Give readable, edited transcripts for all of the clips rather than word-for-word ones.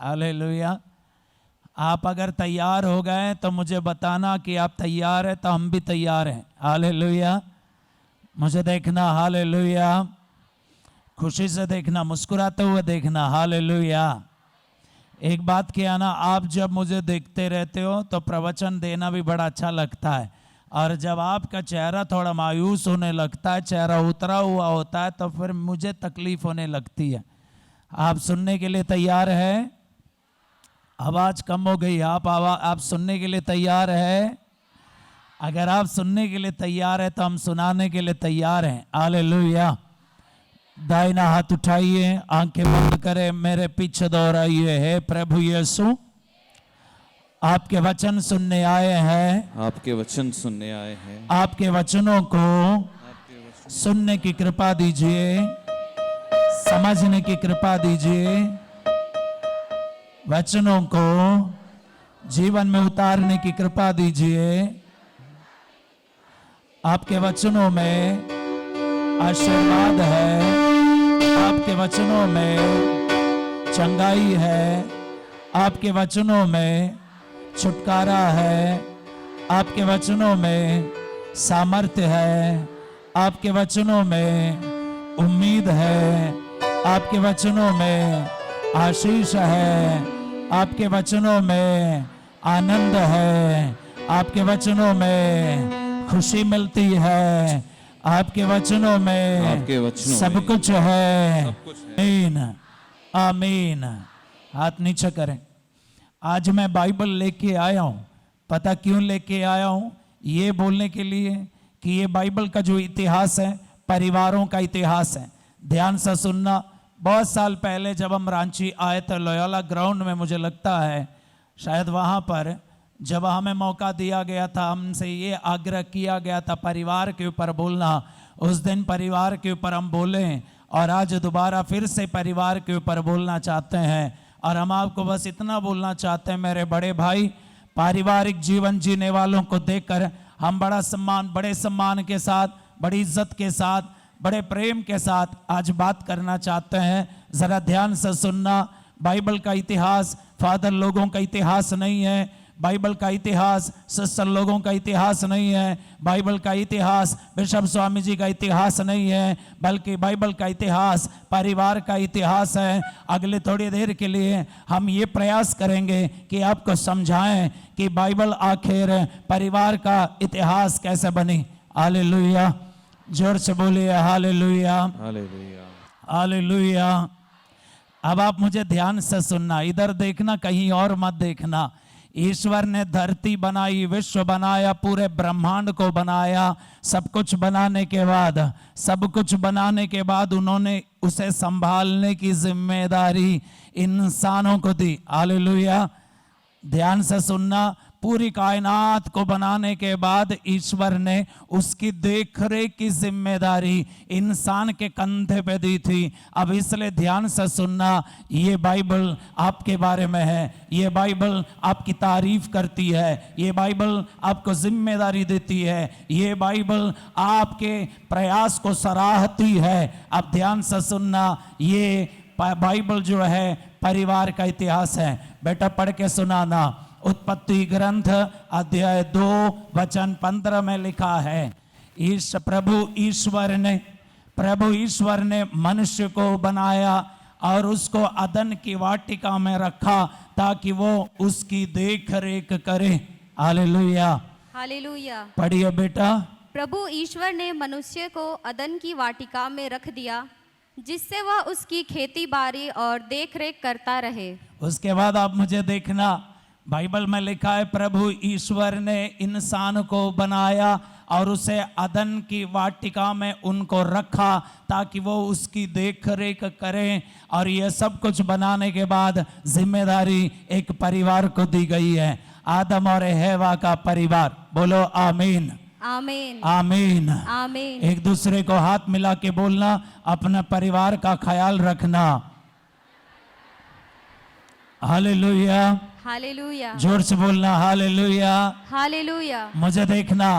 Hallelujah. आप अगर तैयार हो गए तो मुझे बताना कि आप तैयार हैं, तो हम भी तैयार हैं। हालेलुया। मुझे देखना, हालेलुया। खुशी से देखना, मुस्कुराते हुए देखना। हालेलुया। एक बात क्या ना, आप जब मुझे देखते रहते हो तो प्रवचन देना भी बड़ा अच्छा लगता है, और जब आपका चेहरा थोड़ा मायूस होने लगता है, चेहरा उतरा हुआ होता है, तो फिर मुझे तकलीफ होने लगती है। आप सुनने के लिए तैयार है? आवाज कम हो गई। आप सुनने के लिए तैयार है? अगर आप सुनने के लिए तैयार है तो हम सुनाने के लिए तैयार हैं। हालेलुया। दाहिना हाथ उठाइए, आंखें बंद करें, मेरे पीछे दोहराइए। है प्रभु यीशु, आपके वचन सुनने आए हैं। आपके वचन सुनने आए हैं। आपके वचनों को सुनने की कृपा दीजिए, समझने की कृपा दीजिए, वचनों को जीवन में उतारने की कृपा दीजिए। आपके वचनों में आशीर्वाद है, आपके वचनों में चंगाई है, आपके वचनों में छुटकारा है, आपके वचनों में सामर्थ्य है, आपके वचनों में उम्मीद है, आपके वचनों में आशीष है, आपके वचनों में आनंद है, आपके वचनों में खुशी मिलती है, आपके वचनों में सब कुछ है। आमीन, आमीन। हाथ नीचे करें। आज मैं बाइबल लेके आया हूँ। पता क्यों लेके आया हूँ? ये बोलने के लिए कि ये बाइबल का जो इतिहास है, परिवारों का इतिहास है। ध्यान से सुनना। बहुत साल पहले जब हम रांची आए तो लोयोला ग्राउंड में, मुझे लगता है शायद वहाँ पर, जब हमें मौका दिया गया था, हमसे ये आग्रह किया गया था परिवार के ऊपर बोलना। उस दिन परिवार के ऊपर हम बोले, और आज दोबारा फिर से परिवार के ऊपर बोलना चाहते हैं। और हम आपको बस इतना बोलना चाहते हैं, मेरे बड़े भाई, पारिवारिक जीवन जीने वालों को देखकर हम बड़े सम्मान के साथ, बड़ी इज्जत के साथ, बड़े प्रेम के साथ आज बात करना चाहते हैं। ज़रा ध्यान से सुनना। बाइबल का इतिहास फादर लोगों का इतिहास नहीं है, बाइबल का इतिहास सिस्टर लोगों का इतिहास नहीं है, बाइबल का इतिहास बिशप स्वामी जी का इतिहास नहीं है, बल्कि बाइबल का इतिहास परिवार का इतिहास है। अगले थोड़ी देर के लिए हम ये प्रयास करेंगे कि आपको समझाएं कि बाइबल आखिर परिवार का इतिहास कैसे बनी। हालेलुया। जोर से बोलिए हालेलुया, हालेलुया, हालेलुया। अब आप मुझे ध्यान से सुनना, इधर देखना, कहीं और मत देखना। ईश्वर ने धरती बनाई, विश्व बनाया, पूरे ब्रह्मांड को बनाया। सब कुछ बनाने के बाद उन्होंने उसे संभालने की जिम्मेदारी इंसानों को दी। हालेलुया। ध्यान से सुनना। पूरी कायनात को बनाने के बाद ईश्वर ने उसकी देखरेख की जिम्मेदारी इंसान के कंधे पे दी थी। अब इसलिए ध्यान से सुनना, ये बाइबल आपके बारे में है, ये बाइबल आपकी तारीफ करती है, ये बाइबल आपको जिम्मेदारी देती है, ये बाइबल आपके प्रयास को सराहती है। अब ध्यान से सुनना, ये बाइबल जो है परिवार का इतिहास है। बेटा पढ़ के सुनाना। उत्पत्ति ग्रंथ अध्याय 2 वचन 15 में लिखा है, प्रभु ईश्वर ने मनुष्य को बनाया और उसको अदन की वाटिका में रखा ताकि वो उसकी देख रेख करे। Hallelujah, hallelujah. पढ़िए बेटा। प्रभु ईश्वर ने मनुष्य को अदन की वाटिका में रख दिया जिससे वह उसकी खेती बाड़ी और देख रेख करता रहे। उसके बाद आप मुझे देखना, बाइबल में लिखा है प्रभु ईश्वर ने इंसान को बनाया और उसे अदन की वाटिका में उनको रखा ताकि वो उसकी देख रेख करें। और ये सब कुछ बनाने के बाद जिम्मेदारी एक परिवार को दी गई है, आदम और हेवा का परिवार। बोलो आमीन, आमीन, आमीन। आमीन। एक दूसरे को हाथ मिला के बोलना, अपने परिवार का ख्याल रखना। हालेलुया, हालेलुया, जोर से बोलना हालेलुया। हालेलुया। मुझे देखना,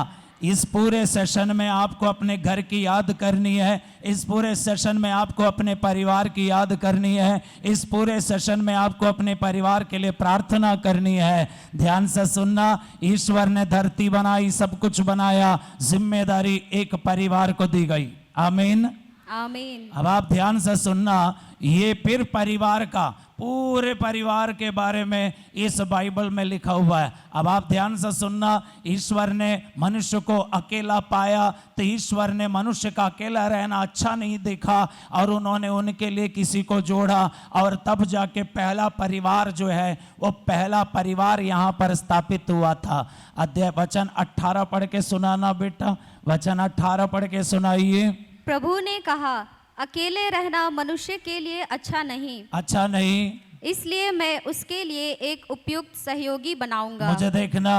इस पूरे सेशन में आपको अपने घर की याद करनी है, इस पूरे सेशन में आपको अपने परिवार की याद करनी है, इस पूरे सेशन में आपको अपने परिवार के लिए प्रार्थना करनी है। ध्यान से सुनना, ईश्वर ने धरती बनाई, सब कुछ बनाया, जिम्मेदारी एक परिवार को दी गई। आमीन, आमीन। अब आप ध्यान से सुनना, ये फिर परिवार का, पूरे परिवार के बारे में इस बाइबल में लिखा हुआ है। अब आप ध्यान से सुनना, ईश्वर ने मनुष्य को अकेला पाया तो ईश्वर ने मनुष्य का अकेला रहना अच्छा नहीं देखा और उन्होंने उनके लिए किसी को जोड़ा, और तब जाके पहला परिवार जो है वो पहला परिवार यहाँ पर स्थापित हुआ था। अध्याय वचन 18 पढ़ के सुनाना बेटा, वचन 18 पढ़ के सुनाइए। प्रभु ने कहा, अकेले रहना मनुष्य के लिए अच्छा नहीं, अच्छा नहीं, इसलिए मैं उसके लिए एक उपयुक्त सहयोगी बनाऊंगा। मुझे देखना,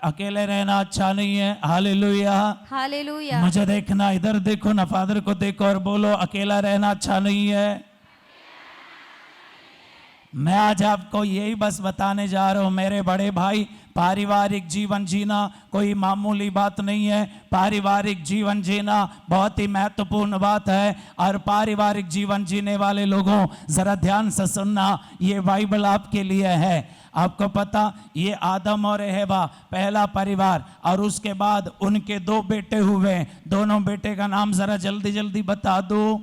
अकेले रहना अच्छा नहीं है। Hallelujah, hallelujah. मुझे देखना, इधर देखो ना, फादर को देखो और बोलो अकेला रहना अच्छा नहीं है। मैं आज आपको यही बस बताने जा रहा हूं मेरे बड़े भाई, पारिवारिक जीवन जीना कोई मामूली बात नहीं है। पारिवारिक जीवन जीना बहुत ही महत्वपूर्ण बात है। और पारिवारिक जीवन जीने वाले लोगों, जरा ध्यान से सुनना, ये बाइबल आपके लिए है। आपको पता, ये आदम और हेवा पहला परिवार, और उसके बाद उनके 2 बेटे हुए। दोनों बेटे का नाम जरा जल्दी जल्दी बता दो।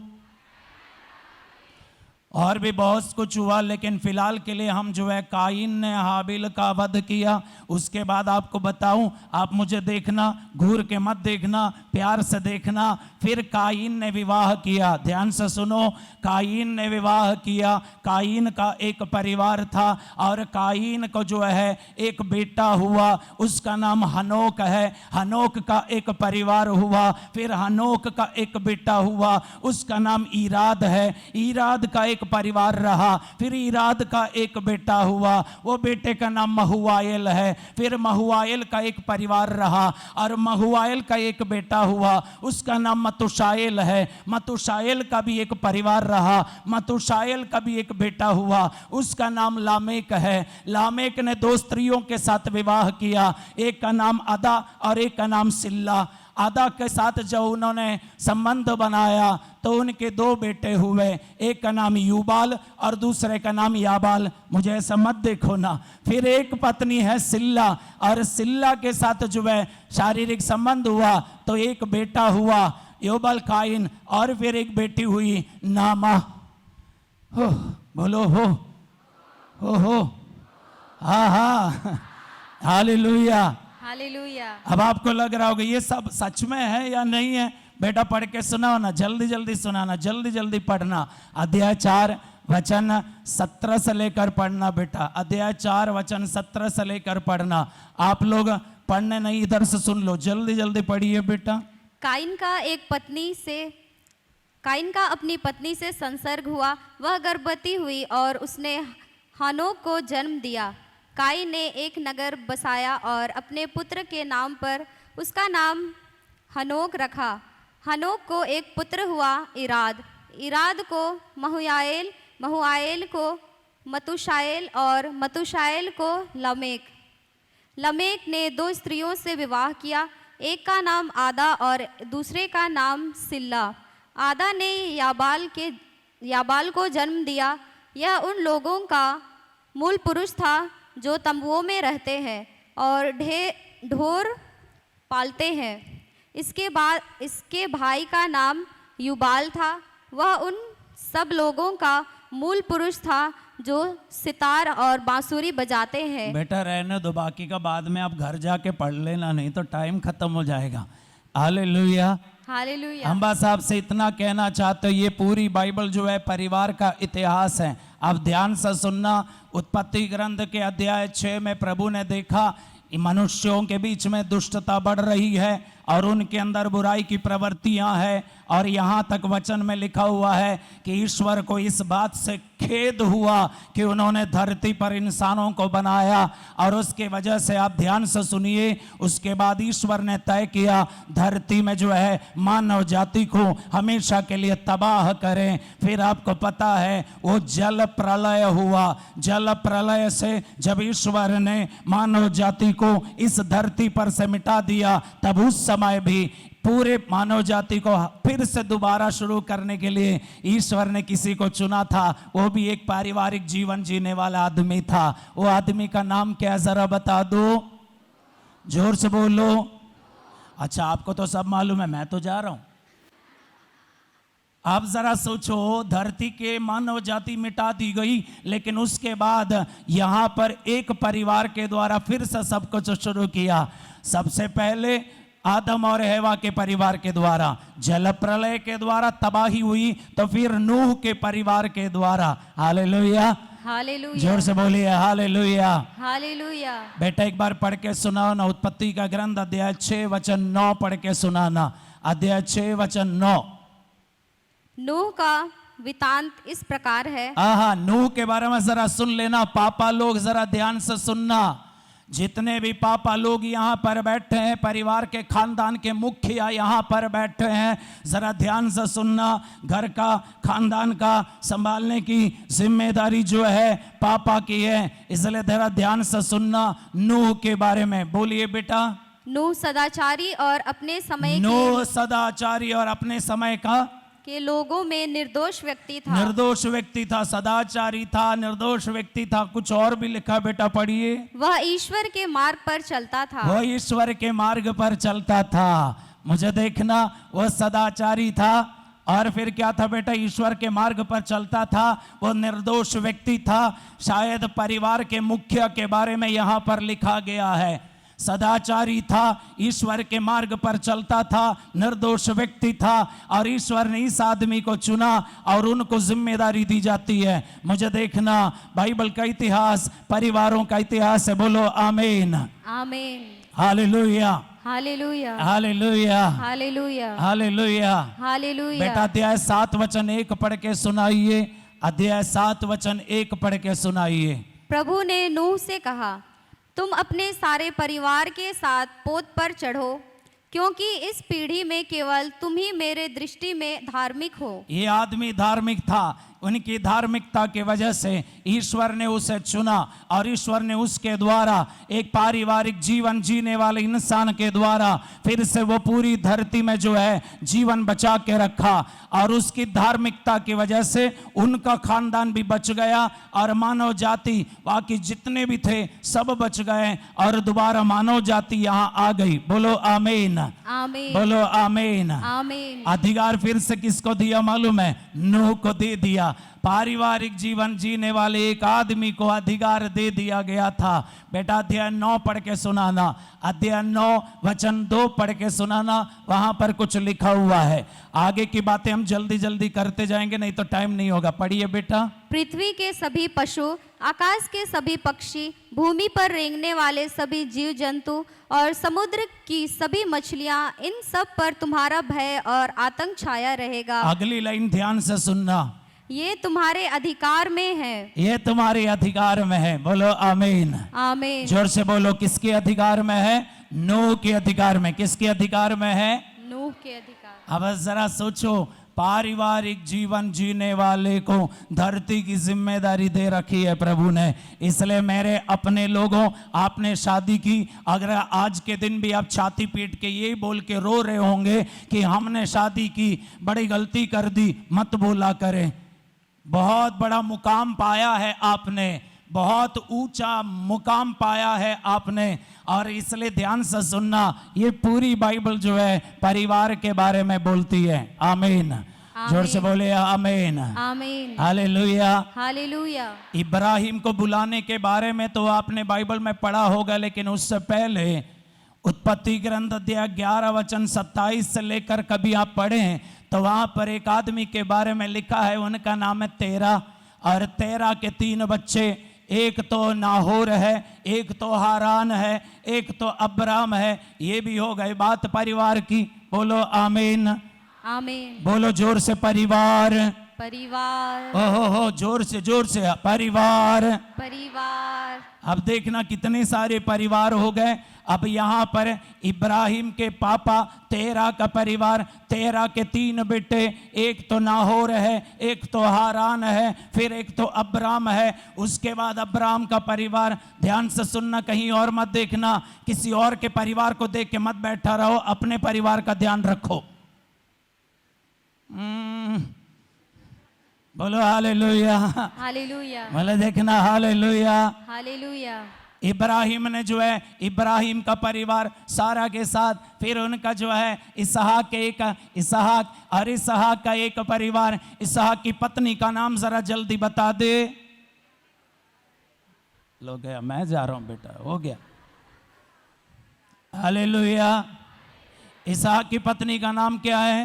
और भी बहुत कुछ हुआ, लेकिन फिलहाल के लिए हम जो है, काइन ने हाबिल का वध किया। उसके बाद आपको बताऊं, आप मुझे देखना, घूर के मत देखना, प्यार से देखना। फिर काइन ने विवाह किया। ध्यान से सुनो, काइन ने विवाह किया। काइन का एक परिवार था और काइन को जो है एक बेटा हुआ, उसका नाम हनोक है। हनोक का एक परिवार हुआ। फिर हनोक का एक बेटा हुआ, उसका नाम ईराद है। ईराद का एक परिवार रहा। फिर ईराद का एक बेटा हुआ, वो बेटे का नाम महुआयल है। फिर महुआयल का एक परिवार रहा और महुआयल का एक बेटा हुआ, उसका नाम मतुशायल है। मतुशायल का भी एक परिवार रहा। मतुशायल का भी एक बेटा हुआ, उसका नाम लामेक है। लामेक ने 2 स्त्रियों के साथ विवाह किया, एक का नाम अदा और एक का नाम सिल्ला। आदा के साथ जब उन्होंने संबंध बनाया तो उनके 2 बेटे हुए, एक का नाम यूबाल और दूसरे का नाम याबाल। मुझे ऐसा मत देखो ना। फिर एक पत्नी है सिल्ला, और सिल्ला के साथ जो है शारीरिक संबंध हुआ तो एक बेटा हुआ योबल काइन, और फिर एक बेटी हुई नामा। हो बोलो, हो हाँ हाँ, हालेलुया, हालेलुया। अब आपको लग रहा होगा ये सब सच में है या नहीं है। बेटा पढ़ के सुनाओ ना, जल्दी जल्दी सुनाना, जल्दी जल्दी पढ़ना। अध्याय 4 वचन 17 से लेकर पढ़ना बेटा। अध्याय 4 वचन 17 से लेकर पढ़ना। आप लोग पढ़ने नहीं, इधर से सुन लो, जल्दी जल्दी पढ़िए बेटा। काइन का अपनी पत्नी से संसर्ग हुआ, वह गर्भवती हुई और उसने हनोक को जन्म दिया। काइन ने एक नगर बसाया और अपने पुत्र के नाम पर उसका नाम हनोक रखा। हनोक को एक पुत्र हुआ इराद, इराद को महुआयल, महुआयल को मतुशायल और मतुशायल को लमेक। लमेक ने 2 स्त्रियों से विवाह किया, एक का नाम आदा और दूसरे का नाम सिल्ला। आदा ने याबाल को जन्म दिया। यह उन लोगों का मूल पुरुष था जो तंबुओं में रहते हैं और ढोर पालते हैं। इसके भाई का नाम युबाल था। वह उन सब लोगों का मूल पुरुष था जो सितार और बांसुरी बजाते हैं। बेटा रहने दो, बाकी का बाद में आप घर जाके पढ़ लेना, नहीं तो टाइम खत्म हो जाएगा। Hallelujah, hallelujah. हम बस आपसे इतना कहना चाहते हो, ये पूरी बाइबल जो है परिवार का इतिहास है। आप ध्यान से सुनना। उत्पत्ति ग्रंथ के अध्याय 6 में प्रभु ने देखा मनुष्यों के बीच में दुष्टता बढ़ रही है और उनके अंदर बुराई की प्रवृत्तियां हैं। और यहाँ तक वचन में लिखा हुआ है कि ईश्वर को इस बात से खेद हुआ कि उन्होंने धरती पर इंसानों को बनाया, और उसके वजह से आप ध्यान से सुनिए, उसके बाद ईश्वर ने तय किया धरती में जो है मानव जाति को हमेशा के लिए तबाह करें। फिर आपको पता है वो जल प्रलय हुआ। जल प्रलय से जब ईश्वर ने मानव जाति को इस धरती पर से मिटा दिया, तब उस समय भी पूरे मानव जाति को फिर से दोबारा शुरू करने के लिए ईश्वर ने किसी को चुना था। वो भी एक पारिवारिक जीवन जीने वाला आदमी था। वो आदमी का नाम क्या है जरा बता दो, जोर से बोलो। अच्छा, आपको तो सब मालूम है, मैं तो जा रहा हूं। आप जरा सोचो, धरती के मानव जाति मिटा दी गई, लेकिन उसके बाद यहां पर एक परिवार के द्वारा फिर से सब कुछ शुरू किया। सबसे पहले आदम और हवा के परिवार के द्वारा जल प्रलय के द्वारा तबाही हुई, तो फिर नूह के परिवार के द्वारा। हालेलुया, हालेलुया, जोर से बोलिए हालेलुया। हालेलुया। बेटा एक बार पढ़ के सुनाओ ना, उत्पत्ति का ग्रंथ अध्याय 6 वचन 9 पढ़ के सुनाना। अध्याय 6 वचन 9। नूह का वृतांत इस प्रकार है। नूह के बारे में जरा सुन लेना, पापा लोग जरा ध्यान से सुनना। जितने भी पापा लोग यहाँ पर बैठे हैं, परिवार के खानदान के मुखिया यहाँ पर बैठे हैं, जरा ध्यान से सुनना। घर का खानदान का संभालने की जिम्मेदारी जो है पापा की है, इसलिए जरा ध्यान से सुनना। नूह के बारे में बोलिए बेटा। नूह सदाचारी और अपने समय नूह सदाचारी और अपने समय का के लोगों में निर्दोष व्यक्ति था। निर्दोष व्यक्ति था, सदाचारी था, निर्दोष व्यक्ति था। कुछ और भी लिखा, बेटा पढ़िए। वह ईश्वर के मार्ग पर चलता था। वह ईश्वर के मार्ग पर चलता था। मुझे देखना, वह सदाचारी था और फिर क्या था बेटा, ईश्वर के मार्ग पर चलता था। वह निर्दोष व्यक्ति था। शायद परिवार के मुखिया के बारे में यहाँ पर लिखा गया है। सदाचारी था, ईश्वर के मार्ग पर चलता था, निर्दोष व्यक्ति था, और ईश्वर ने इस आदमी को चुना और उनको जिम्मेदारी दी जाती है। मुझे देखना, बाइबल का इतिहास परिवारों का इतिहास है। बोलो आमीन, आमीन, hallelujah, hallelujah, hallelujah, hallelujah, hallelujah, hallelujah. बेटा अध्याय 7 वचन 1 पढ़ के सुनाइए। अध्याय 7 वचन 1 पढ़ के सुनाइए। प्रभु ने नूह से कहा, तुम अपने सारे परिवार के साथ पोत पर चढ़ो, क्योंकि इस पीढ़ी में केवल तुम ही मेरे दृष्टि में धार्मिक हो। ये आदमी धार्मिक था। उनकी धार्मिकता की वजह से ईश्वर ने उसे चुना, और ईश्वर ने उसके द्वारा एक पारिवारिक जीवन जीने वाले इंसान के द्वारा फिर से वो पूरी धरती में जो है जीवन बचा के रखा। और उसकी धार्मिकता की वजह से उनका खानदान भी बच गया, और मानव जाति बाकी जितने भी थे सब बच गए, और दोबारा मानव जाति यहाँ आ गई। बोलो आमीन, आमीन, बोलो आमीन, आमीन। अधिकार फिर से किसको दिया मालूम है? नूह को दे दिया। पारिवारिक जीवन जीने वाले एक आदमी को अधिकार दे दिया गया था। बेटा अध्याय 9 पढ़ के सुनाना। अध्याय 9 वचन 2 पढ़ के सुनाना। वहां पर कुछ लिखा हुआ है। आगे की बातें हम जल्दी जल्दी करते जाएंगे, नहीं तो टाइम नहीं होगा। पढ़िए बेटा। पृथ्वी के सभी पशु, आकाश के सभी पक्षी, भूमि पर रेंगने वाले सभी जीव जंतु और समुद्र की सभी मछलियां, इन सब पर तुम्हारा भय और आतंक छाया रहेगा। अगली लाइन ध्यान से सुनना। ये तुम्हारे अधिकार में है। ये तुम्हारे अधिकार में है। बोलो आमीन, आमीन। जोर से बोलो। किसके अधिकार में है? नूह के अधिकार में। किसके अधिकार में है? नूह के अधिकार। अब जरा सोचो, पारिवारिक जीवन जीने वाले को धरती की जिम्मेदारी दे रखी है प्रभु ने। इसलिए मेरे अपने लोगों, आपने शादी की, अगर आज के दिन भी आप छाती पीट के ये बोल के रो रहे होंगे कि हमने शादी की, बड़ी गलती कर दी, मत बोला करें। बहुत बड़ा मुकाम पाया है आपने, बहुत ऊंचा मुकाम पाया है आपने, और इसलिए ध्यान से सुनना। ये पूरी बाइबल जो है परिवार के बारे में बोलती है। आमीन, जोर से बोले आमीन, आमीन, हालेलुया, हालेलुया। इब्राहिम को बुलाने के बारे में तो आपने बाइबल में पढ़ा होगा, लेकिन उससे पहले उत्पत्ति ग्रंथ अध्याय 11 वचन 27 से लेकर कभी आप पढ़ें तो वहां पर एक आदमी के बारे में लिखा है। उनका नाम है तेरह, और तेरह के 3 बच्चे, एक तो नाहोर है, एक तो हारान है, एक तो अब्राम है। ये भी हो गई बात परिवार की। बोलो आमीन। आमीन। बोलो जोर से परिवार। परिवार। हो जोर से परिवार। परिवार। अब देखना कितने सारे परिवार हो गए। अब यहाँ पर इब्राहिम के पापा तेरह का परिवार, तेरह के 3 बेटे, एक तो नाहोर है, एक तो हारान है, फिर एक तो अब्राम है। उसके बाद अब्राम का परिवार, ध्यान से सुनना, कहीं और मत देखना, किसी और के परिवार को देख के मत बैठा रहो, अपने परिवार का ध्यान रखो। बोलो हालेलुया। हालेलुया। बोले देखना हालेलुया। हालेलुया। इब्राहिम ने जो है, इब्राहिम का परिवार सारा के साथ, फिर उनका जो है इसहाक और इसहाक का एक परिवार। इसहाक की पत्नी का नाम जरा जल्दी बता दे। लो गया, मैं जा रहा हूं बेटा, हो गया। हालेलुया। इसहाक की पत्नी का नाम क्या है?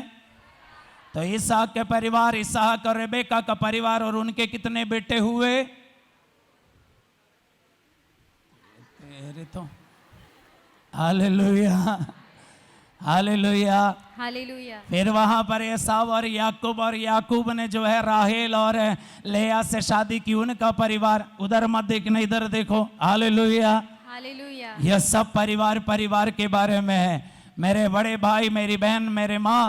तो इसहाक के परिवार, इसहाक और रेबेका का परिवार, और उनके कितने बेटे हुए? तेरे तो हालेलुया। हालेलुया। हालेलुया। फिर वहां पर एसाव और याकूब ने जो है राहेल और लेया से शादी की, उनका परिवार। उधर मत देखना, इधर देखो। हालेलुया। हालेलुया। यह सब परिवार के बारे में है। मेरे बड़े भाई, मेरी बहन, मेरे माँ,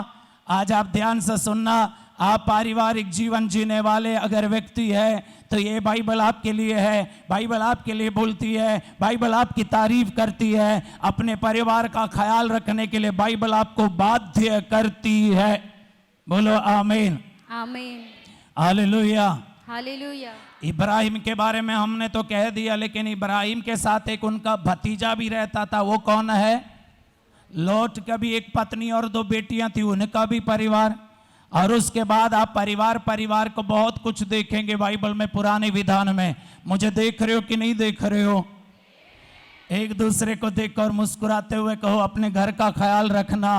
आज आप ध्यान से सुनना। आप पारिवारिक जीवन जीने वाले अगर व्यक्ति है तो ये बाइबल आपके लिए है। बाइबल आपके लिए बोलती है, बाइबल आपकी तारीफ करती है। अपने परिवार का ख्याल रखने के लिए बाइबल आपको बाध्य करती है। बोलो आमीन। आमीन। हालेलुया। हालेलुया। इब्राहिम के बारे में हमने तो कह दिया, लेकिन इब्राहिम के साथ एक उनका भतीजा भी रहता था। वो कौन है? लोट का भी एक पत्नी और 2 बेटियां थी, उनका भी परिवार। और उसके बाद आप परिवार को बहुत कुछ देखेंगे बाइबल में, पुराने विधान में। मुझे देख रहे हो कि नहीं देख रहे हो? एक दूसरे को देखकर मुस्कुराते हुए कहो, अपने घर का ख्याल रखना।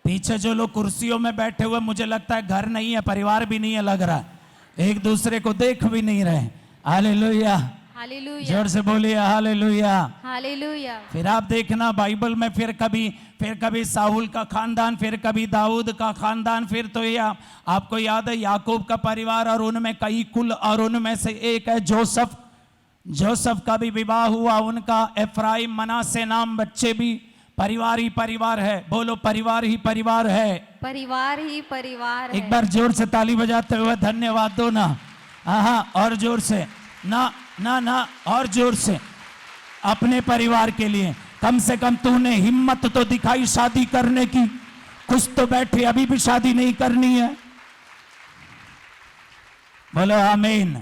पीछे जो लोग कुर्सियों में बैठे हुए, मुझे लगता है घर नहीं है, परिवार भी नहीं है लग रहा है। एक दूसरे को देख भी नहीं रहे। हालेलुया। हालेलुया। जोर से बोलिए हालेलुया। हालेलुया। फिर आप देखना बाइबल में, फिर कभी साहुल का खानदान, फिर कभी दाऊद का खानदान, फिर तो ये आपको याद है याकूब का परिवार, और उनमें कई कुल, और उनमें से एक है जोसफ का भी विवाह हुआ। उनका एफ्राइम, मनासे नाम बच्चे भी। परिवार ही परिवार है। बोलो परिवार ही परिवार है। परिवार ही परिवार है। एक बार जोर से ताली बजाते हुए धन्यवाद दो ना। हाँ, और जोर से ना, और जोर से अपने परिवार के लिए। कम से कम तूने हिम्मत तो दिखाई शादी करने की। कुछ तो बैठे, अभी भी शादी नहीं करनी है। बोलो आमीन।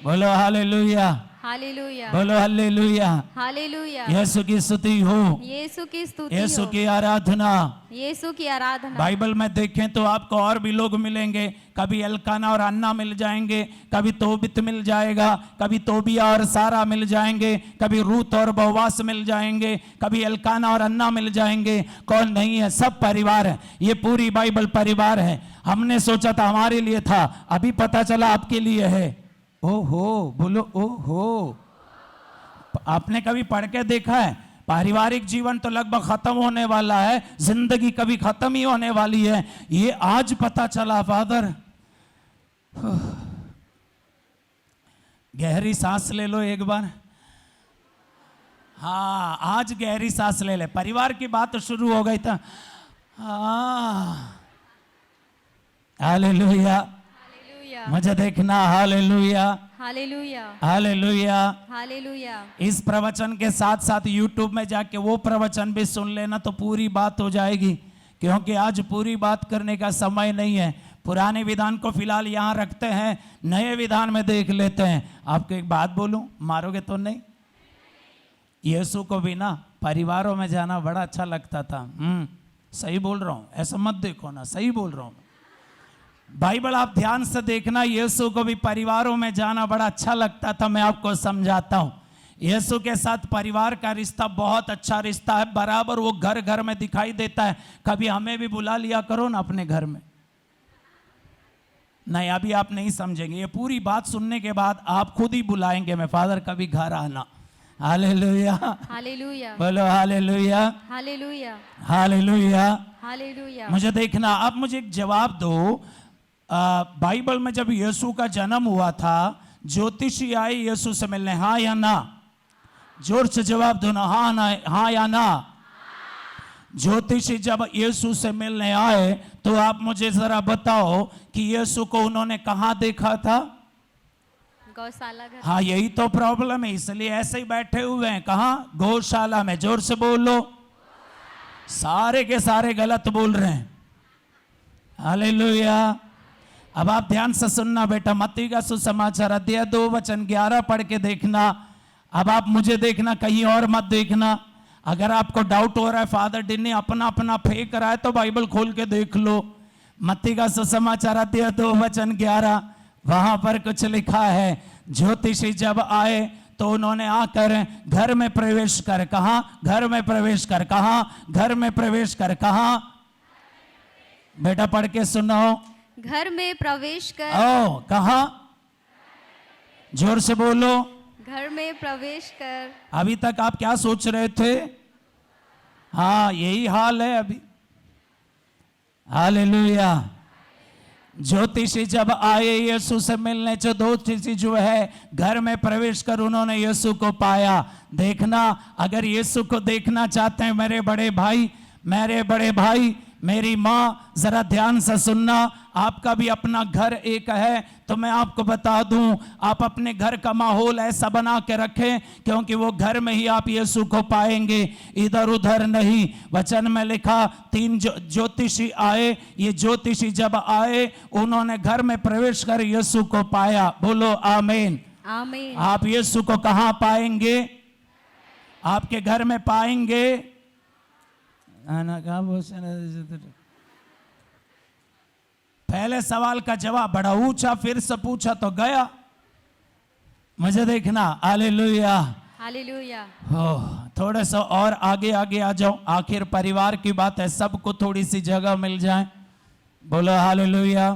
बोलो हालेलुया। हालेलुया। बोलो हालेलुया। हालेलुया। यीशु की स्तुति हो। यीशु की स्तुति यीशु हो। की आराधना। यीशु की आराधना। बाइबल में देखें तो आपको और भी लोग मिलेंगे। कभी एल्काना और अन्ना मिल जाएंगे, कभी तोबित मिल जाएगा, कभी तोबिया और सारा मिल जाएंगे, कभी रूत और बोवास मिल जाएंगे, कभी एल्काना और अन्ना मिल जाएंगे। कौन नहीं है? सब परिवार है। ये पूरी बाइबल परिवार है। हमने सोचा था हमारे लिए था, अभी पता चला आपके लिए है। ओहो, बोलो ओहो। आपने कभी पढ़ के देखा है? पारिवारिक जीवन तो लगभग खत्म होने वाला है, जिंदगी कभी खत्म ही होने वाली है। ये आज पता चला फादर। गहरी सांस ले लो एक बार। हाँ, आज गहरी सांस ले ले। परिवार की बात शुरू हो गई था। हालेलुया। हालेलुया। मुझे देखना। हालेलुया। हालेलुया। हालेलुया। हालेलुया। इस प्रवचन के साथ साथ यूट्यूब में जाके वो प्रवचन भी सुन लेना, तो पूरी बात हो जाएगी। क्योंकि आज पूरी बात करने का समय नहीं है। पुराने विधान को फिलहाल यहाँ रखते हैं, नए विधान में देख लेते हैं। आपको एक बात बोलूं, मारोगे तो नहीं? यीशु को भी ना परिवारों में जाना बड़ा अच्छा लगता था। सही बोल रहा हूँ, ऐसा मत देखो ना, सही बोल रहा हूँ। बाइबल आप ध्यान से देखना, यीशु को भी परिवारों में जाना बड़ा अच्छा लगता था। मैं आपको समझाता हूँ। यीशु के साथ परिवार का रिश्ता बहुत अच्छा रिश्ता है। बराबर वो घर घर में दिखाई देता है। कभी हमें भी बुला लिया करो ना अपने घर में। नहीं, अभी आप नहीं समझेंगे। ये पूरी बात सुनने के बाद आप खुद ही बुलाएंगे, मैं फादर कभी घर आना। हालेलुया, हालेलुया, बोलो हालेलुया, हालेलुया, हालेलुया। हालेलुया। मुझे देखना, अब मुझे एक जवाब दो। बाइबल में जब यीशु का जन्म हुआ था, ज्योतिषी आए यीशु से मिलने, हाँ या ना? जोर से जवाब दो ना, हाँ ना, हाँ या ना? ज्योतिषी जब यीशु से मिलने आए तो आप मुझे जरा बताओ कि यीशु को उन्होंने कहाँ देखा था? गौशाला घर। हाँ, यही तो प्रॉब्लम है, इसलिए ऐसे ही बैठे हुए हैं। कहाँ? गौशाला में। जोर से बोलो। सारे के सारे गलत बोल रहे हैं। हालेलुया। अब आप ध्यान से सुनना बेटा, मत्ती का सुसमाचार अध्याय 2 वचन 11 पढ़ के देखना। अब आप मुझे देखना, कहीं और मत देखना। अगर आपको डाउट हो रहा है फादर डिन्नी अपना अपना फेंक रहा है, तो बाइबल खोल के देख लो। मत्ती का सुसमाचार अध्याय 2 वचन 11, वहां पर कुछ लिखा है, ज्योतिषी जब आए तो उन्होंने आकर घर में प्रवेश कर। कहा? घर में प्रवेश कर। कहा? घर में प्रवेश कर। कहा? बेटा पढ़ के सुनो। घर में प्रवेश कर। ओ, कहा? जोर से बोलो। घर में प्रवेश कर। अभी तक आप क्या सोच रहे थे? हाँ, यही हाल है अभी। हालेलुया। ज्योतिषी जब आए यीशु से मिलने, जो ज्योतिषी जो है घर में प्रवेश कर उन्होंने यीशु को पाया। देखना, अगर यीशु को देखना चाहते हैं मेरे बड़े भाई, मेरी माँ, जरा ध्यान से सुनना। आपका भी अपना घर एक है, तो मैं आपको बता दूं, आप अपने घर का माहौल ऐसा बना के रखें, क्योंकि वो घर में ही आप यीशु को पाएंगे, इधर उधर नहीं। वचन में लिखा 3 ज्योतिषी आए। ये ज्योतिषी जब आए उन्होंने घर में प्रवेश कर यीशु को पाया। बोलो आमीन। आमीन। आप यीशु को कहाँ पाएंगे? आपके घर में पाएंगे। पहले सवाल का जवाब बड़ा ऊंचा फिर से पूछा तो गया। मुझे देखना। Hallelujah, hallelujah. हो, थोड़े सा और आगे आगे आ जाओ। आखिर परिवार की बात है, सबको थोड़ी सी जगह मिल जाए। बोलो हालेलुया,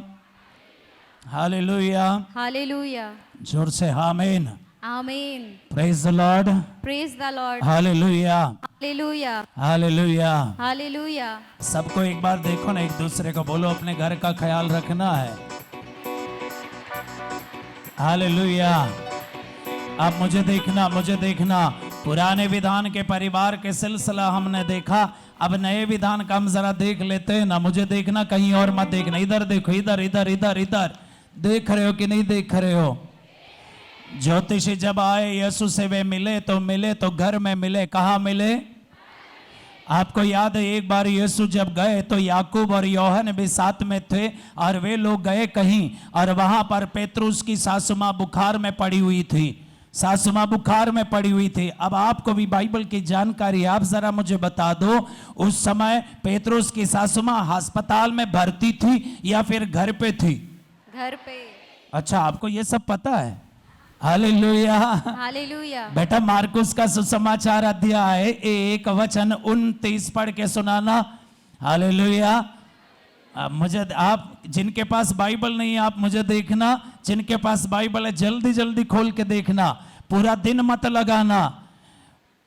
हालेलुया, हालेलुया। जोर से आमीन। आमीन। Praise the Lord, praise the Lord. Hallelujah, hallelujah, hallelujah. Hallelujah. सबको एक बार देखो ना, एक दूसरे को बोलो अपने घर का ख्याल रखना है। हालेलुया। अब मुझे देखना। पुराने विधान के परिवार के सिलसिला हमने देखा, अब नए विधान का हम जरा देख लेते हैं ना। मुझे देखना, कहीं और मत देखना। इधर देखो, इधर इधर इधर इधर। देख रहे हो कि नहीं देख रहे हो? ज्योतिषी जब आए यीशु से वे मिले तो घर में मिले। कहाँ मिले? आपको याद है एक बार यीशु जब गए तो याकूब और यूहन्ना भी साथ में थे, और वे लोग गए कहीं, और वहां पर पेतरुस की सासु मां बुखार में पड़ी हुई थी। सासु मां बुखार में पड़ी हुई थी। अब आपको भी बाइबल की जानकारी, आप जरा मुझे बता दो, उस समय पेतरुस की सासु मां अस्पताल में भर्ती थी या फिर घर पे थी? घर पे। अच्छा, आपको ये सब पता है? Hallelujah, hallelujah. बेटा मार्कुस का सुसमाचार अध्याय 1 वचन 29 पढ़ के सुनाना। हालेलुया। मुझे, आप जिनके पास बाइबल नहीं है आप मुझे देखना, जिनके पास बाइबल है जल्दी जल्दी खोल के देखना, पूरा दिन मत लगाना।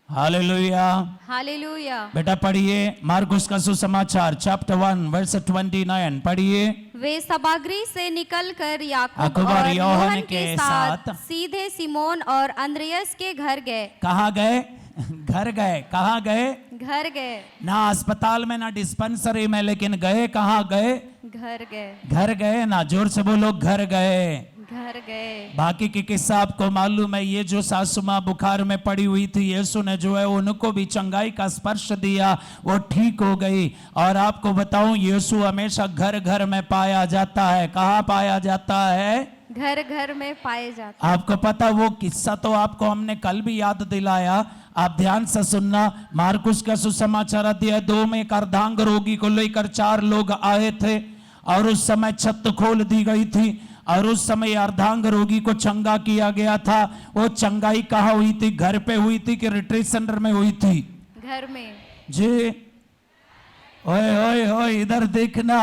Hallelujah, hallelujah. बेटा पढ़िए मार्कुस का सुसमाचार चैप्टर 1 वर्स 29 पढ़िए। वे सभागृह से निकलकर याकूब याकूब और और यूहन्ना यूहन्ना के के साथ साथ सीधे सिमोन और अंद्रयास के घर गए। कहाँ गए? घर गए। कहाँ गए? घर गए। ना अस्पताल में ना डिस्पेंसरी में, लेकिन गए कहाँ? गए घर गए। घर गए ना, जोर से बोलो घर गए। घर गए। बाकी की किस्सा आपको मालूम है। ये जो सासु मां बुखार में पड़ी हुई थी, यीशु ने जो है उनको भी चंगाई का स्पर्श दिया, वो ठीक हो गई। और आपको बताऊं, यीशु हमेशा घर घर में पाया जाता है। कहाँ पाया जाता है? घर घर में पाए जाते। आपको पता, वो किस्सा तो आपको हमने कल भी याद दिलाया, आप ध्यान से सुनना। मार्कुस का सुसमाचार अध्याय 2 में एक अर्धांग रोगी को लेकर 4 लोग आए थे, और उस समय छत खोल दी गई थी, और उस समय अर्धांग रोगी को चंगा किया गया था। वो चंगाई कहाँ हुई थी? घर पे हुई थी कि रिट्रीट सेंटर में हुई थी? घर में। जी, ओए ओए ओए, इधर देखना।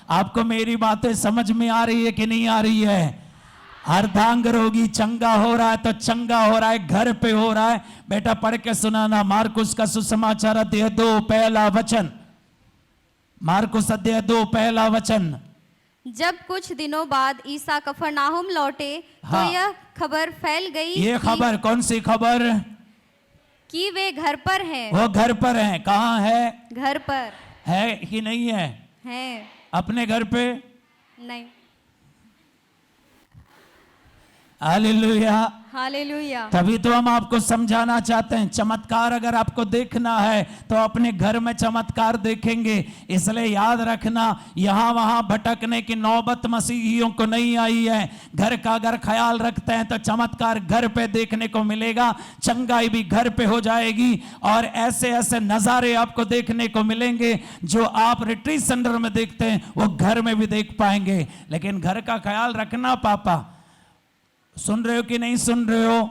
आपको मेरी बातें समझ में आ रही है कि नहीं आ रही है? अर्धांग रोगी चंगा हो रहा है तो चंगा हो रहा है, घर पे हो रहा है। बेटा पढ़ के सुनाना, मार्कुस का सुसमाचार अध्याय 2 पहला वचन। मार्कुस अध्याय 2 पहला वचन। जब कुछ दिनों बाद ईसा कफरनाहुम लौटे हाँ। तो यह खबर फैल गई ये खबर कौन सी खबर? कि वे घर पर हैं। वो घर पर है। कहाँ है? घर पर है कि नहीं है? हैं। अपने घर पे? नहीं। हालेलुया। हालेलुया। तभी तो हम आपको समझाना चाहते हैं, चमत्कार अगर आपको देखना है तो अपने घर में चमत्कार देखेंगे। इसलिए याद रखना, यहां वहां भटकने की नौबत मसीहियों को नहीं आई है। घर का अगर ख्याल रखते हैं तो चमत्कार घर पे देखने को मिलेगा, चंगाई भी घर पे हो जाएगी, और ऐसे ऐसे नजारे आपको देखने को मिलेंगे जो आप रिट्रीट सेंटर में देखते हैं वो घर में भी देख पाएंगे। लेकिन घर का ख्याल रखना। पापा सुन रहे हो कि नहीं सुन रहे हो?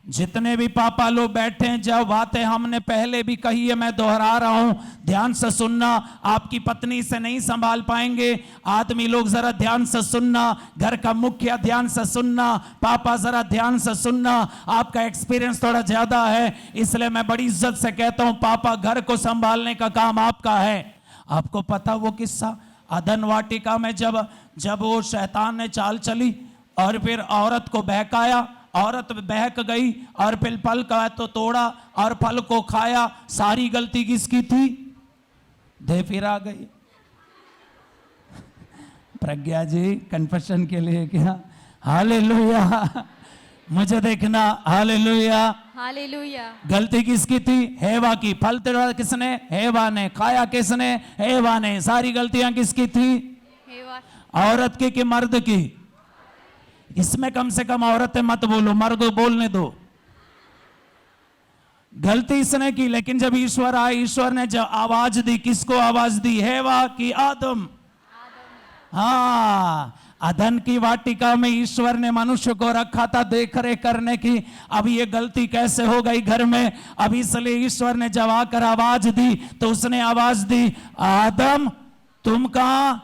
जितने भी पापा लोग बैठे हैं, जब बातें हमने पहले भी कही है, मैं दोहरा रहा हूं, ध्यान से सुनना। आपकी पत्नी से नहीं संभाल पाएंगे आदमी लोग, जरा ध्यान से सुनना। घर का मुखिया ध्यान से सुनना। पापा जरा ध्यान से सुनना। आपका एक्सपीरियंस थोड़ा ज्यादा है, इसलिए मैं बड़ी इज्जत से कहता हूं, पापा घर को संभालने का काम आपका है। आपको पता वो किस्सा अदन वाटिका में, जब वो शैतान ने चाल चली और फिर औरत को बहकाया, औरत बहक गई और फिर फल का तो तोड़ा और फल को खाया। सारी गलती किसकी थी? दे फिर आ गई। प्रज्ञा जी कन्फेशन के लिए क्या? हालेलुया। मुझे देखना। हालेलुया। हालेलुया। गलती किसकी थी? हेवा की। फल तोड़ा किसने? हेवा ने। खाया किसने? हेवा ने। सारी गलतियां किसकी थी? हेवा। औरत की कि मर्द की? इसमें कम से कम औरतें मत बोलो, मर्द बोलने दो। गलती इसने की, लेकिन जब ईश्वर आए, ईश्वर ने जब आवाज दी, किसको आवाज दी? हेवा की? आदम। हाँ, अदन की वाटिका में ईश्वर ने मनुष्य को रखा था देख रेख करने की। अब ये गलती कैसे हो गई घर में? अब इसलिए ईश्वर ने जब आकर आवाज दी तो उसने आवाज दी, आदम तुम कहां?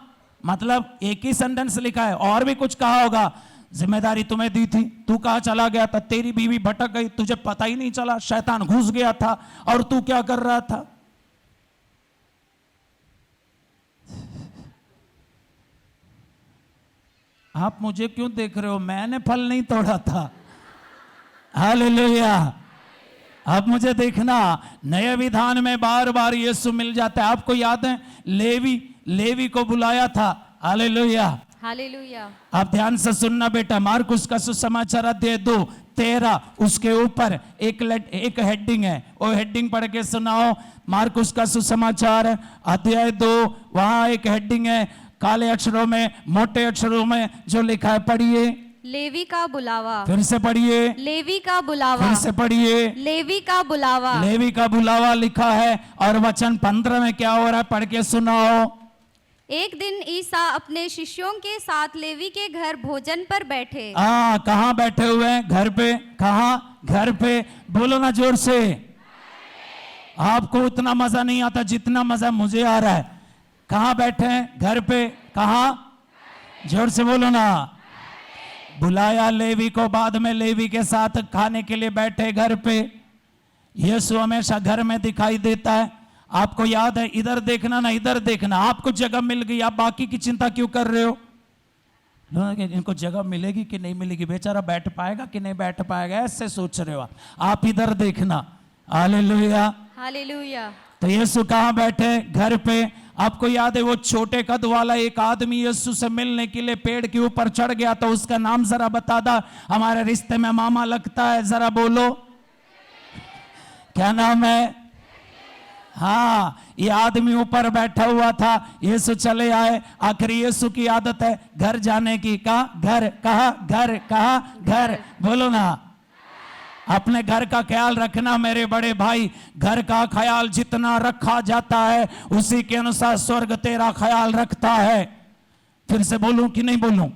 मतलब एक ही सेंटेंस लिखा है, और भी कुछ कहा होगा। जिम्मेदारी तुम्हें दी थी, तू कहां चला गया था? तेरी बीवी भटक गई, तुझे पता ही नहीं चला, शैतान घुस गया था, और तू क्या कर रहा था? आप मुझे क्यों देख रहे हो? मैंने फल नहीं तोड़ा था। हालेलुया। अब मुझे देखना, नए विधान में बार बार यीशु मिल जाता है। आपको याद है लेवी को बुलाया था। हालेलुया। हालेलुया। आप ध्यान से सुनना बेटा। मार्कुस का सुसमाचार अध्याय 2 13, उसके ऊपर एक हेडिंग है, वो हेडिंग पढ़ के सुनाओ। मार्कुस का सुसमाचार अध्याय 2, वहां एक हेडिंग है, काले अक्षरों में, मोटे अक्षरों में जो लिखा है, पढ़िए। लेवी का बुलावा। फिर से पढ़िए। लेवी का बुलावा। फिर से पढ़िए। लेवी का बुलावा। लेवी का बुलावा लिखा है। और वचन 15 में क्या हो रहा है, पढ़ के सुनाओ। एक दिन ईसा अपने शिष्यों के साथ लेवी के घर भोजन पर बैठे। कहाँ बैठे हुए हैं? घर पे। कहाँ? घर पे। बोलो ना जोर से। आपको उतना मजा नहीं आता जितना मजा मुझे आ रहा है। कहाँ बैठे हैं? घर पे। कहाँ? जोर से बोलो ना। बुलाया लेवी को, बाद में लेवी के साथ खाने के लिए बैठे घर पे। यीशु हमेशा घर में दिखाई देता है। आपको याद है, इधर देखना ना इधर देखना। आपको जगह मिल गई, आप बाकी की चिंता क्यों कर रहे हो? इनको जगह मिलेगी कि नहीं मिलेगी, बेचारा बैठ पाएगा कि नहीं बैठ पाएगा, ऐसे सोच रहे हो आप इधर देखना। हालेलुया। हालेलुया। तो यीशु कहाँ बैठे? घर पे। आपको याद है वो छोटे कद वाला एक आदमी यीशु से मिलने के लिए पेड़ के ऊपर चढ़ गया, तो उसका नाम जरा बता दा, हमारे रिश्ते में मामा लगता है, जरा बोलो क्या नाम है? हाँ, ये आदमी ऊपर बैठा हुआ था, यीशु चले आए। आखिर यीशु की आदत है घर जाने की। कहा? घर। कहा? घर। कहा? घर। बोलो ना। अपने घर का ख्याल रखना मेरे बड़े भाई। घर का ख्याल जितना रखा जाता है उसी के अनुसार स्वर्ग तेरा ख्याल रखता है। फिर से बोलूं कि नहीं बोलूं?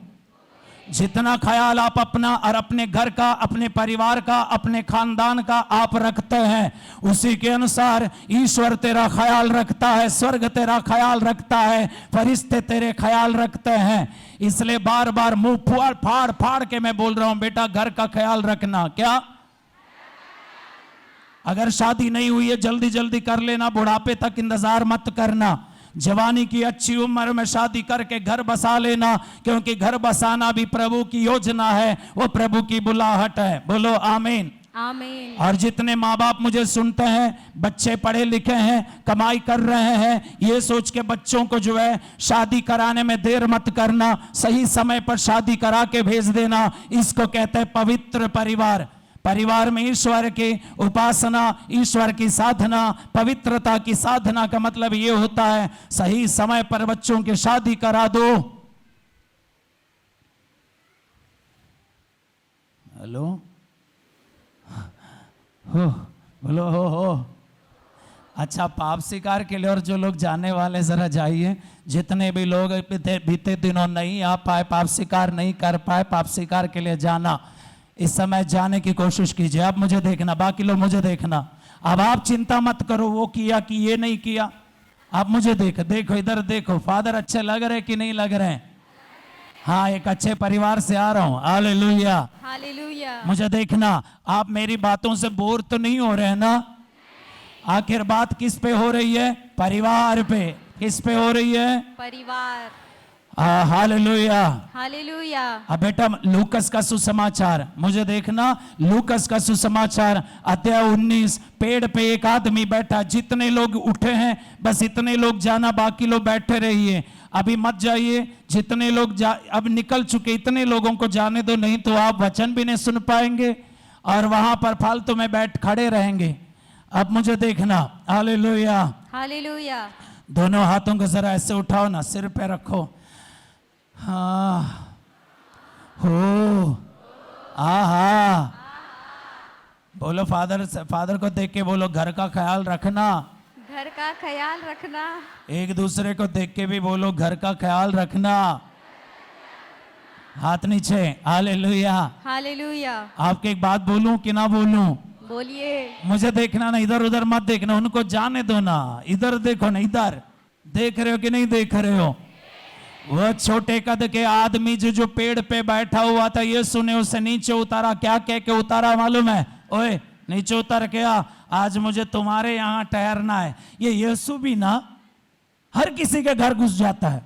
जितना ख्याल आप अपना और अपने घर का, अपने परिवार का, अपने खानदान का आप रखते हैं, उसी के अनुसार ईश्वर तेरा ख्याल रखता है, स्वर्ग तेरा ख्याल रखता है, फरिश्ते तेरे ख्याल रखते हैं। इसलिए बार बार मुंह फाड़ फाड़ के मैं बोल रहा हूं, बेटा घर का ख्याल रखना। क्या? अगर शादी नहीं हुई है जल्दी जल्दी कर लेना, बुढ़ापे तक इंतजार मत करना, जवानी की अच्छी उम्र में शादी करके घर बसा लेना, क्योंकि घर बसाना भी प्रभु की योजना है, वो प्रभु की बुलाहट है। बोलो आमीन। आमीन। और जितने माँ बाप मुझे सुनते हैं, बच्चे पढ़े लिखे हैं, कमाई कर रहे हैं, ये सोच के बच्चों को जो है शादी कराने में देर मत करना, सही समय पर शादी करा के भेज देना। इसको कहते हैं पवित्र परिवार। परिवार में ईश्वर की उपासना, ईश्वर की साधना, पवित्रता की साधना का मतलब यह होता है सही समय पर बच्चों की शादी करा दो। हेलो, हो बोलो हो। अच्छा, पाप स्वीकार के लिए और जो लोग जाने वाले जरा जाइए। जितने भी लोग बीते दिनों नहीं आ पाए, पाप स्वीकार नहीं कर पाए, पाप स्वीकार के लिए जाना, इस समय जाने की कोशिश कीजिए। आप मुझे देखना, बाकी लोग मुझे देखना। अब आप चिंता मत करो वो किया कि ये नहीं किया, आप मुझे देखो, इधर देखो। फादर अच्छे लग रहे कि नहीं लग रहे? हाँ, एक अच्छे परिवार से आ रहा हूं। Hallelujah, hallelujah. मुझे देखना। आप मेरी बातों से बोर तो नहीं हो रहे ना? आखिर बात किस पे हो रही है? परिवार पे। किस पे हो रही है? परिवार। Hallelujah, hallelujah. अब बेटा लूकस का सुसमाचार मुझे देखना। लूकस का सुसमाचार अध्याय 19। पेड़ पे एक आदमी बैठा, जितने लोग उठे हैं बस इतने लोग जाना, बाकी लोग बैठे रहिए, अभी मत जाइए। जितने लोग अब निकल चुके, इतने लोगों को जाने दो, नहीं तो आप वचन भी नहीं सुन पाएंगे और वहां पर फालतू में बैठ खड़े रहेंगे। अब मुझे देखना। Hallelujah, hallelujah. दोनों हाथों को जरा ऐसे उठाओ ना, सिर पे रखो। हाँ, हो, आहा। बोलो फादर को देख के बोलो, घर का ख्याल रखना। घर का ख्याल रखना। एक दूसरे को देख के भी बोलो, घर का ख्याल रखना। हाथ नीचे। Hallelujah, hallelujah. आपकी एक बात बोलूं कि ना बोलूं? बोलिए। मुझे देखना ना, इधर उधर मत देखना, उनको जाने दो ना। इधर देखो ना, इधर देख रहे हो कि नहीं देख रहे हो? वह छोटे कद के आदमी जो पेड़ पे बैठा हुआ था, यीशु ने उसे नीचे उतारा। क्या कह के उतारा मालूम है? ओए नीचे उतर के आ, आज मुझे तुम्हारे यहाँ ठहरना है। ये यीशु भी ना हर किसी के घर घुस जाता है।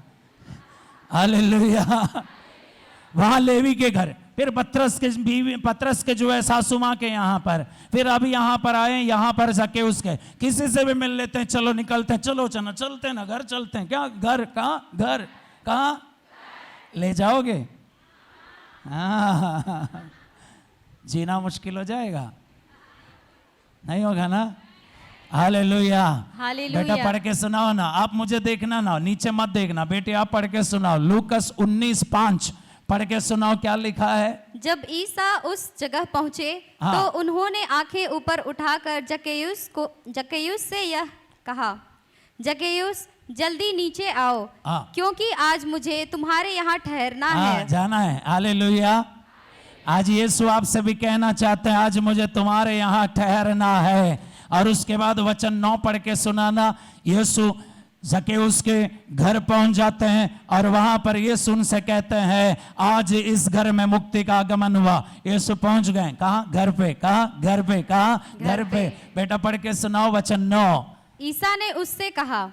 हालेलुया। वहां लेवी के घर, फिर पतरस के जो है सासू माँ के यहाँ पर, फिर अभी यहाँ पर आए, यहाँ पर जाके उसके किसी से भी मिल लेते हैं। चलो निकलते हैं, चलो चलते हैं ना, घर चलते हैं। क्या घर? घर कहाँ ले जाओगे? हाँ, जीना मुश्किल हो जाएगा, नहीं होगा ना? हालेलुया। हालेलुया। बेटा पढ़ के सुनाओ ना, आप मुझे देखना ना, नीचे मत देखना। बेटे आप पढ़ के सुनाओ। लूकस 19:5 पढ़ के सुनाओ, क्या लिखा है? जब ईसा उस जगह पहुंचे हाँ। तो उन्होंने आंखें ऊपर उठाकर जक्कैयुस से यह कहा, जक्कैयुस जल्दी नीचे आओ, हाँ। क्योंकि आज मुझे तुम्हारे यहाँ ठहरना हाँ, है। जाना है। हालेलुया। आज यीशु आपसे भी कहना चाहते हैं, आज मुझे तुम्हारे यहाँ ठहरना है। और उसके बाद वचन 9 पढ़ के सुनाना। यीशु जक्कैयुस के घर पहुंच जाते हैं और वहां पर यीशु उनसे कहते हैं, आज इस घर में मुक्ति का आगमन हुआ। यीशु पहुंच गए। कहाँ? घर पे। कहाँ? घर पे। कहाँ? घर पे। बेटा पढ़ के सुनाओ वचन 9। ईसा ने उससे कहा,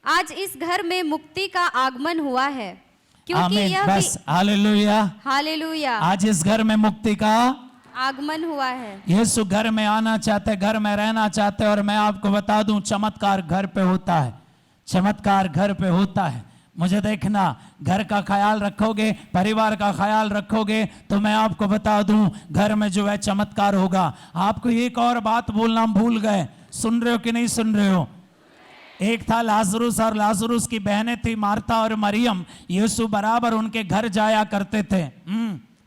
आज इस घर में मुक्ति का आगमन हुआ है, क्योंकि यह बस। हालेलुया। हालेलुया। आज इस घर में मुक्ति का आगमन हुआ है। यीशु घर में आना चाहते, घर में रहना चाहते। और मैं आपको बता दूं, चमत्कार घर पे होता है। चमत्कार घर पे होता है। मुझे देखना, घर का ख्याल रखोगे, परिवार का ख्याल रखोगे, तो मैं आपको बता दूं घर में जो है चमत्कार होगा। आपको एक और बात बोलना भूल गए, सुन रहे हो कि नहीं सुन रहे हो? एक था लाजरुस, और लाजरुस की बहनें थी मार्था और मरियम। यीशु बराबर उनके घर जाया करते थे।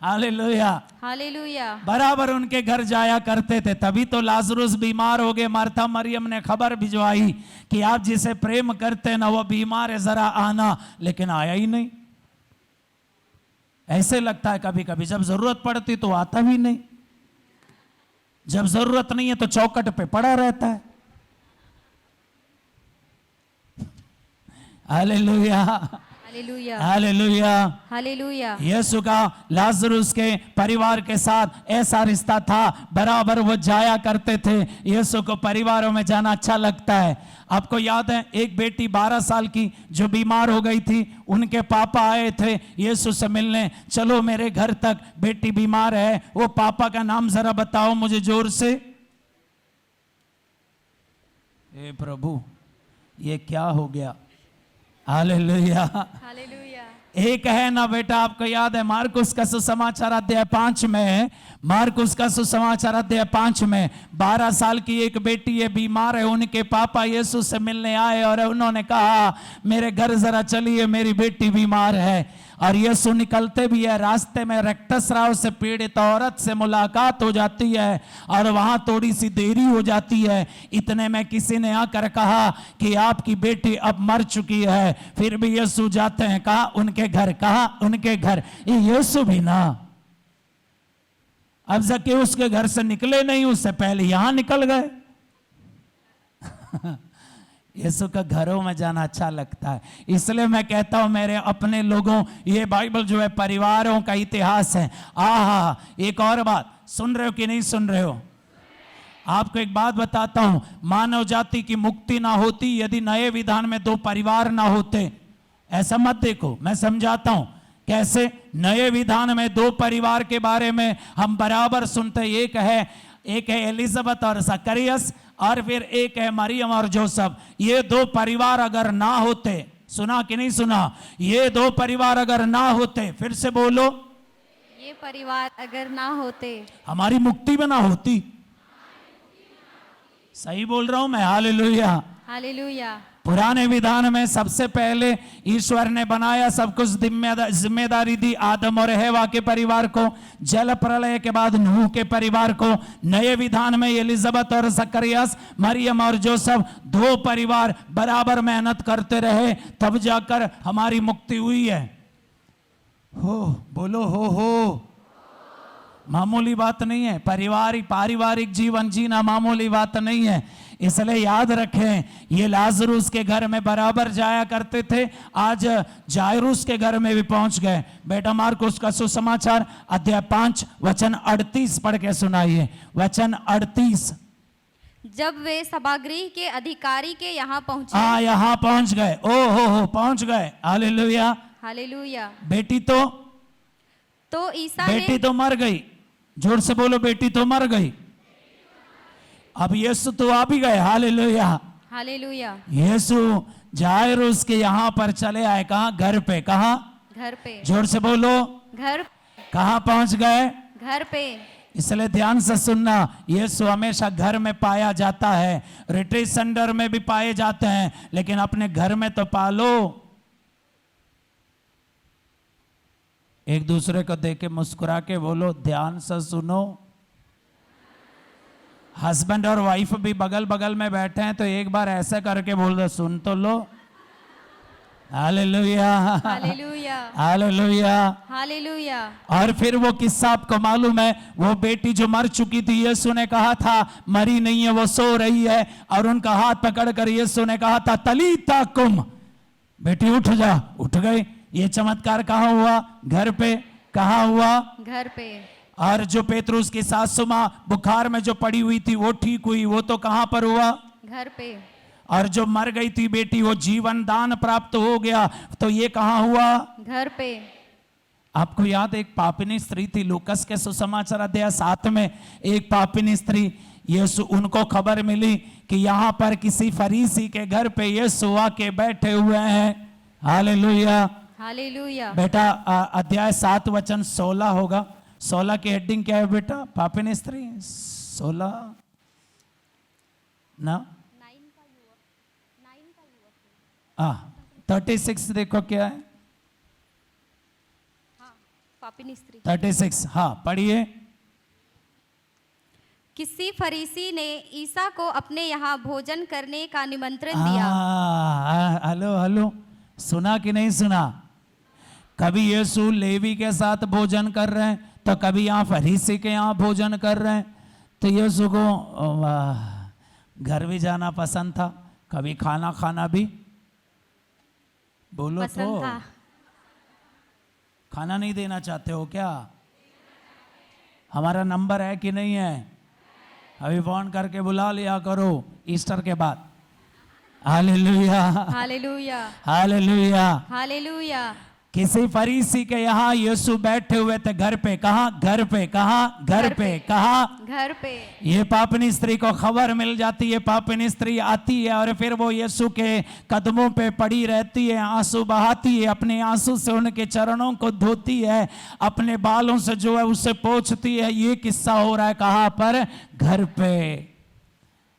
Hallelujah, hallelujah. बराबर उनके घर जाया करते थे। तभी तो लाजरुस बीमार हो गए। मार्था मरियम ने खबर भिजवाई कि आप जिसे प्रेम करते हैं ना, वो बीमार है, जरा आना। लेकिन आया ही नहीं। ऐसे लगता है कभी कभी, जब जरूरत पड़ती तो आता भी नहीं, जब जरूरत नहीं है तो चौखट पे पड़ा रहता है। Hallelujah, hallelujah, hallelujah. हालेलुया। यीशु का लाजरुस के परिवार के साथ ऐसा रिश्ता था, बराबर वो जाया करते थे। यीशु को परिवारों में जाना अच्छा लगता है। आपको याद है एक बेटी 12 साल की जो बीमार हो गई थी, उनके पापा आए थे यीशु से मिलने, चलो मेरे घर तक, बेटी बीमार है। वो पापा का नाम जरा बताओ मुझे जोर से। हे प्रभु, ये क्या हो गया। Hallelujah, hallelujah. एक है ना बेटा, आपको याद है मार्कुस का सुसमाचार अध्याय 5 में, मार्कुस का सुसमाचार अध्याय 5 में 12 साल की एक बेटी है, बीमार है। उनके पापा यीशु से मिलने आए और उन्होंने कहा मेरे घर जरा चलिए, मेरी बेटी बीमार है। और यीशु निकलते भी है, रास्ते में रक्तस्राव से पीड़ित औरत से मुलाकात हो जाती है और वहां थोड़ी सी देरी हो जाती है। इतने में किसी ने आकर कहा कि आपकी बेटी अब मर चुकी है। फिर भी यीशु जाते हैं, कहा उनके घर, कहा उनके घर। ये यीशु भी ना अब जक्केउस के घर से निकले नहीं, उससे पहले यहां निकल गए। यीशु का घरों में जाना अच्छा लगता है। इसलिए मैं कहता हूं मेरे अपने लोगों, ये बाइबल जो है परिवारों का इतिहास है। आहा, एक और बात सुन रहे हो कि नहीं सुन रहे हो? आपको एक बात बताता हूं, मानव जाति की मुक्ति ना होती यदि नए विधान में 2 परिवार ना होते। ऐसा मत देखो, मैं समझाता हूं कैसे। नए विधान में 2 परिवार के बारे में हम बराबर सुनते। एक है एलिजाबेथ और जकरियस, और फिर एक है मरियम और जोसेफ। ये 2 परिवार अगर ना होते, सुना कि नहीं सुना? ये 2 परिवार अगर ना होते, फिर से बोलो, ये परिवार अगर ना होते, हमारी मुक्ति भी ना होती। सही बोल रहा हूं मैं? Hallelujah, hallelujah. पुराने विधान में सबसे पहले ईश्वर ने बनाया, सब कुछ जिम्मेदारी दी आदम और हवा के परिवार को, जल प्रलय के बाद नूह के परिवार को। नए विधान में एलिजाबेथ और जकरियास, मरियम और जोसेफ, 2 परिवार बराबर मेहनत करते रहे, तब जाकर हमारी मुक्ति हुई है। हो बोलो, हो मामूली बात नहीं है। पारिवारिक जीवन जीना मामूली बात नहीं है। इसलिए याद रखें, ये लाजरुस के घर में बराबर जाया करते थे, आज जायरुस के घर में भी पहुंच गए। बेटा मार्कुस का सुसमाचार अध्याय 5 वचन 38 पढ़ के सुनाइए। वचन 38। जब वे सभागृह के अधिकारी के यहाँ पहुंचे, हाँ, यहाँ पहुंच गए। ओ हो पहुंच गए। Hallelujah, hallelujah. बेटी तो ईसा तो मर गई। जोर से बोलो, बेटी तो मर गई। अब यीशु तो आ भी गए। Hallelujah, hallelujah. यीशु जायरुस के यहाँ पर चले आए। कहाँ? घर पे। कहाँ? घर पे। जोर से बोलो, घर। कहाँ पहुंच गए? घर पे। इसलिए ध्यान से सुनना, यीशु हमेशा घर में पाया जाता है। रिट्रीट सेंटर में भी पाए जाते हैं, लेकिन अपने घर में तो पालो। एक दूसरे को देख के मुस्कुरा के बोलो, ध्यान से सुनो। हस्बैंड और वाइफ भी बगल बगल में बैठे हैं तो एक बार ऐसे करके बोल दो, सुन तो लो। Hallelujah, hallelujah, hallelujah, hallelujah. और फिर वो किस्सा आपको मालूम है, वो बेटी जो मर चुकी थी, यीशु ने कहा था मरी नहीं है, वो सो रही है। और उनका हाथ पकड़कर यीशु ने कहा था तलीता कुम, बेटी उठ जा। उठ गई। ये चमत्कार कहाँ हुआ? घर पे। कहाँ हुआ? घर पे। और जो पेतरुस की सासू माँ बुखार में जो पड़ी हुई थी वो ठीक हुई, वो तो कहाँ पर हुआ? घर पे। और जो मर गई थी बेटी, वो जीवन दान प्राप्त हो गया, तो ये कहाँ हुआ? घर पे। आपको याद, एक पापिनी स्त्री थी। लूकस के सुसमाचार अध्याय 7 में एक पापिनी स्त्री, यीशु उनको खबर मिली कि यहाँ पर किसी फरीसी के घर पे यीशु आके बैठे हुए हैं। Hallelujah, hallelujah. बेटा अध्याय 7 वचन 16 होगा। 16 की हेडिंग क्या है बेटा? पापिनी स्त्री। 16 ना 36 देखो क्या है। पापिनी स्त्री 36। हाँ पढ़िए। किसी फरीसी ने ईसा को अपने यहाँ भोजन करने का निमंत्रण दिया। हेलो हेलो, सुना कि नहीं सुना? कभी यीशु लेवी के साथ भोजन कर रहे हैं तो कभी यहाँ फरीसी के यहाँ भोजन कर रहे हैं। तो यीशु को घर भी जाना पसंद था, कभी खाना खाना भी, बोलो पसंद तो था। खाना नहीं देना चाहते हो क्या? हमारा नंबर है कि नहीं है? अभी फोन करके बुला लिया करो ईस्टर के बाद। Hallelujah, hallelujah, hallelujah. हालेलुया। किसी फरीसी के यहाँ यीशु बैठे हुए थे घर पे, कहा घर पे, कहा घर पे, कहा घर पे। ये पापनी स्त्री को खबर मिल जाती है, पापनी स्त्री आती है और फिर वो यीशु के कदमों पे पड़ी रहती है, आंसू बहाती है, अपने आंसू से उनके चरणों को धोती है, अपने बालों से जो है उसे पोंछती है। ये किस्सा हो रहा है कहाँ पर? घर पे।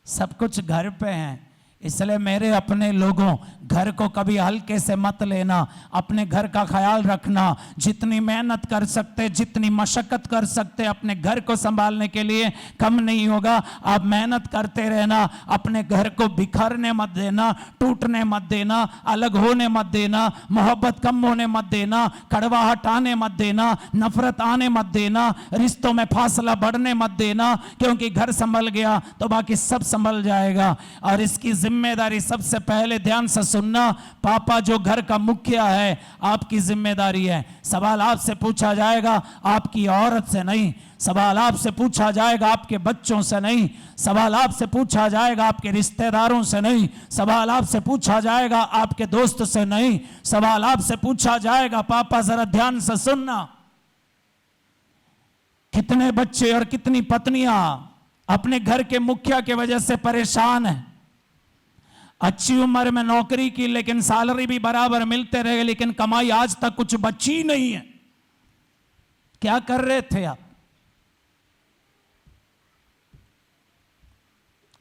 सब कुछ घर पे है। इसलिए मेरे अपने लोगों, घर को कभी हल्के से मत लेना, अपने घर का ख्याल रखना। जितनी मेहनत कर सकते, जितनी मशक्कत कर सकते अपने घर को संभालने के लिए, कम नहीं होगा। आप मेहनत करते रहना, अपने घर को बिखरने मत देना, टूटने मत देना, अलग होने मत देना, मोहब्बत कम होने मत देना, कड़वाहट आने मत देना, नफरत आने मत देना, रिश्तों में फासला बढ़ने मत देना, क्योंकि घर संभल गया तो बाकी सब संभल जाएगा। और इसकी जिम्मेदारी सबसे पहले ध्यान से सुनना, पापा जो घर का मुखिया है, आपकी जिम्मेदारी है। सवाल आपसे पूछा जाएगा, आपकी औरत से नहीं। सवाल आपसे पूछा जाएगा, आपके बच्चों से नहीं। सवाल आपसे पूछा जाएगा, आपके रिश्तेदारों से नहीं। सवाल आपसे पूछा जाएगा, आपके दोस्त से नहीं। सवाल आपसे पूछा जाएगा, पापा जरा ध्यान से सुनना, कितने बच्चे और कितनी पत्नियां अपने घर के मुखिया की वजह से परेशान हैं। अच्छी उम्र में नौकरी की, लेकिन सैलरी भी बराबर मिलते रहे, लेकिन कमाई आज तक कुछ बची नहीं है। क्या कर रहे थे आप?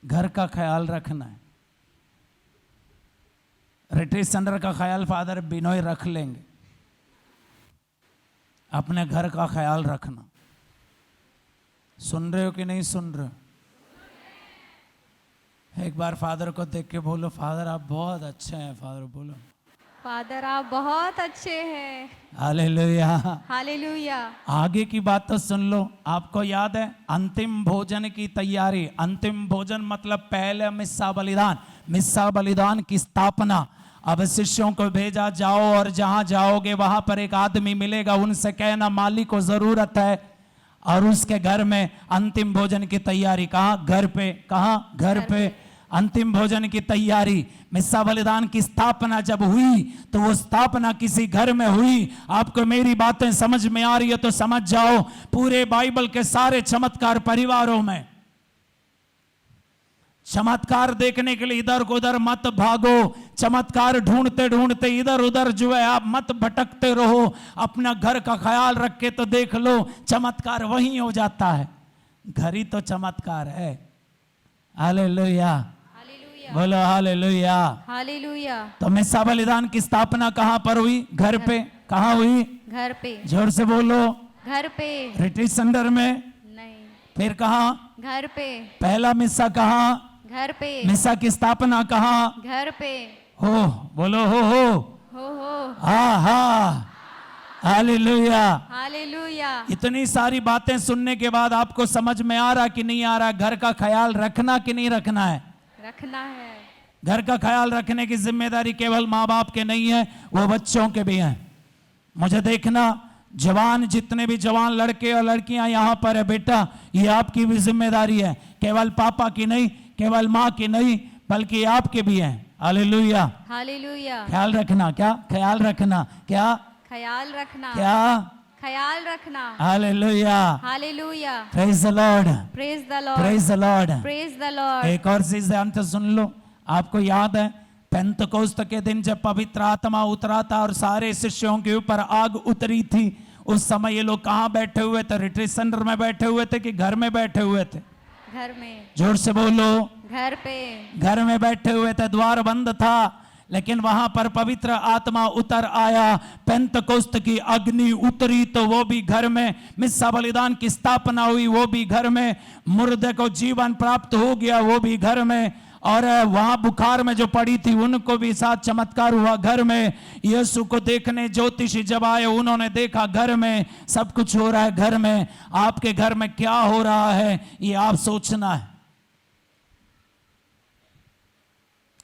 घर का ख्याल रखना है। रिट्रीट सेंटर का ख्याल फादर बिनोय रख लेंगे। अपने घर का ख्याल रखना। सुन रहे हो कि नहीं सुन रहे हो? एक बार फादर को देख के बोलो, फादर आप बहुत अच्छे हैं। फादर बोलो, फादर आप बहुत अच्छे हैं। Hallelujah, hallelujah. आगे की बात तो सुन लो। आपको याद है अंतिम भोजन की तैयारी? अंतिम भोजन मतलब पहले मिस्सा बलिदान, मिस्सा बलिदान की स्थापना। अब शिष्यों को भेजा, जाओ और जहां जाओगे वहां पर एक आदमी मिलेगा, उनसे कहना मालिक को जरूरत है, और उसके घर में अंतिम भोजन की तैयारी। कहाँ? घर पे। कहाँ? घर पे। अंतिम भोजन की तैयारी, मिस्सा बलिदान की स्थापना जब हुई तो वो स्थापना किसी घर में हुई। आपको मेरी बातें समझ में आ रही है तो समझ जाओ, पूरे बाइबल के सारे चमत्कार परिवारों में। चमत्कार देखने के लिए इधर उधर मत भागो, चमत्कार ढूंढते ढूंढते इधर उधर जो है आप मत भटकते रहो। अपना घर का ख्याल रख के तो देख लो, चमत्कार वहीं हो जाता है। घर ही तो चमत्कार है। हालेलुया, बोलो हालेलुया, हालेलुया। तो मिस्सा बलिदान की स्थापना कहां पर हुई? घर पे। कहां हुई? घर पे। जोर से बोलो। घर पे। रिट्रीट सेंटर में नहीं। फिर कहां? घर पे। पहला मिस्सा कहां? घर पे। मिस्सा की स्थापना कहां? घर पे। हो, बोलो हो। हा हा, हालेलुया, हालेलुया। इतनी सारी बातें सुनने के बाद आपको समझ में आ रहा कि नहीं आ रहा? घर का ख्याल रखना कि नहीं रखना है? रखना है। घर का ख्याल रखने की जिम्मेदारी केवल माँ बाप के नहीं है, वो बच्चों के भी है। मुझे देखना, जवान जितने भी जवान लड़के और लड़कियां यहाँ पर है बेटा, ये आपकी भी जिम्मेदारी है। केवल पापा की नहीं, केवल माँ की नहीं, बल्कि आपके भी है। Hallelujah, hallelujah. ख्याल रखना। क्या ख्याल रखना? क्या ख्याल रखना? क्या ख्याल रखना? Hallelujah, hallelujah. Praise the Lord, praise the Lord. Praise the Lord, praise the Lord. एक और चीज ध्यान से सुन लो। आपको याद है पेंतकोस्त के दिन जब पवित्र आत्मा उतरा था और सारे शिष्यों के ऊपर आग उतरी थी, उस समय ये लोग कहाँ बैठे हुए थे? रिट्रीट सेंटर में बैठे हुए थे कि घर में बैठे हुए थे? घर में। जोर से बोलो। घर पे। घर में बैठे हुए थे, द्वार बंद था, लेकिन वहां पर पवित्र आत्मा उतर आया, पेंतकोस्त की अग्नि उतरी तो वो भी घर में, मिस्सा बलिदान की स्थापना हुई वो भी घर में, मुर्दे को जीवन प्राप्त हो गया वो भी घर में, और वहां बुखार में जो पड़ी थी उनको भी साथ चमत्कार हुआ। घर में यीशु को देखने ज्योतिषी जब आए, उन्होंने देखा घर में सब कुछ हो रहा है। घर में, आपके घर में क्या हो रहा है ये आप सोचना है।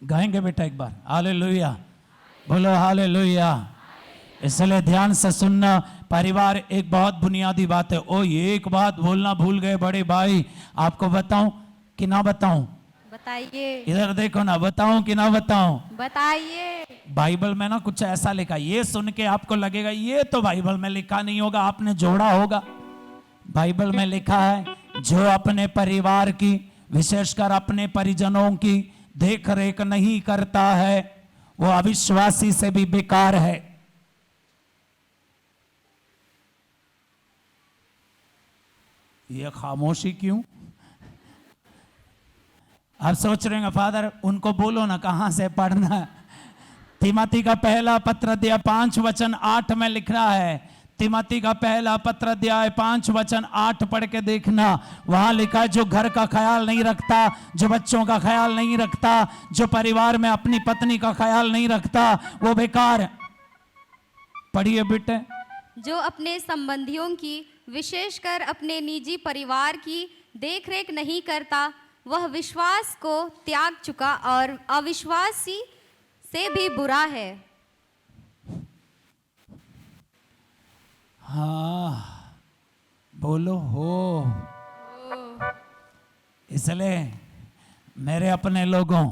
गाएंगे बेटा एक बार हालेलुया, बोलो हालेलुया। इसलिए ध्यान से सुनना, परिवार एक बहुत बुनियादी बात है। ओ ये एक बात बोलना भूल गए बड़े भाई, आपको बताऊं कि ना बताऊं? बताइए। इधर देखो ना, बताऊं कि ना बताऊं? बताइए। बाइबल में ना कुछ ऐसा लिखा, ये सुन के आपको लगेगा ये तो बाइबल में लिखा नहीं होगा, आपने जोड़ा होगा। बाइबल में लिखा है, जो अपने परिवार की, विशेषकर अपने परिजनों की देख रेख नहीं करता है वो अविश्वासी से भी बेकार है। ये खामोशी क्यों? आप सोच रहे हैं फादर उनको बोलो ना कहां से पढ़ना। तिमोथी का पहला पत्र अध्याय 5 वचन 8 में लिख रहा है। तिमोथी का पहला पत्र अध्याय 5 वचन 8 पढ़ के देखना। वहां लिखा है, जो घर का ख्याल नहीं रखता, जो बच्चों का ख्याल नहीं रखता, जो परिवार में अपनी पत्नी का ख्याल नहीं रखता वो बेकार। पढ़िए बेटे। जो अपने संबंधियों की, विशेषकर अपने निजी परिवार की देखरेख नहीं करता, वह विश्वास को त्याग चुका और अविश्वासी से भी बुरा है। हाँ बोलो हो। इसलिए मेरे अपने लोगों,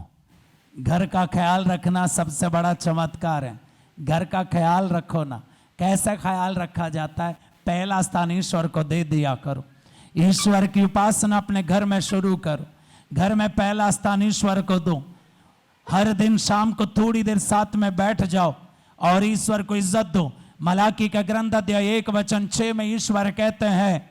घर का ख्याल रखना सबसे बड़ा चमत्कार है। घर का ख्याल रखो ना। कैसे ख्याल रखा जाता है? पहला स्थान ईश्वर को दे दिया करो। ईश्वर की उपासना अपने घर में शुरू करो। घर में पहला स्थान ईश्वर को दो। हर दिन शाम को थोड़ी देर साथ में बैठ जाओ और ईश्वर को इज्जत दो। मलाकी का ग्रंथ अध्याय 1 वचन 6 में ईश्वर कहते हैं,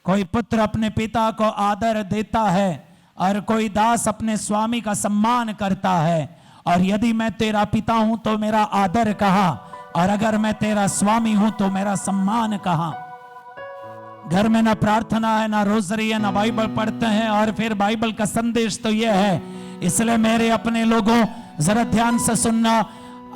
कोई पुत्र अपने पिता को आदर देता है और कोई दास अपने स्वामी का सम्मान करता है। और यदि मैं तेरा पिता हूं तो मेरा आदर कहाँ, और अगर मैं तेरा स्वामी हूं तो मेरा सम्मान कहाँ। घर में ना प्रार्थना है, ना रोजरी है, ना बाइबल पढ़ते हैं, और फिर बाइबल का संदेश तो यह है। इसलिए मेरे अपने लोगों जरा ध्यान से सुनना।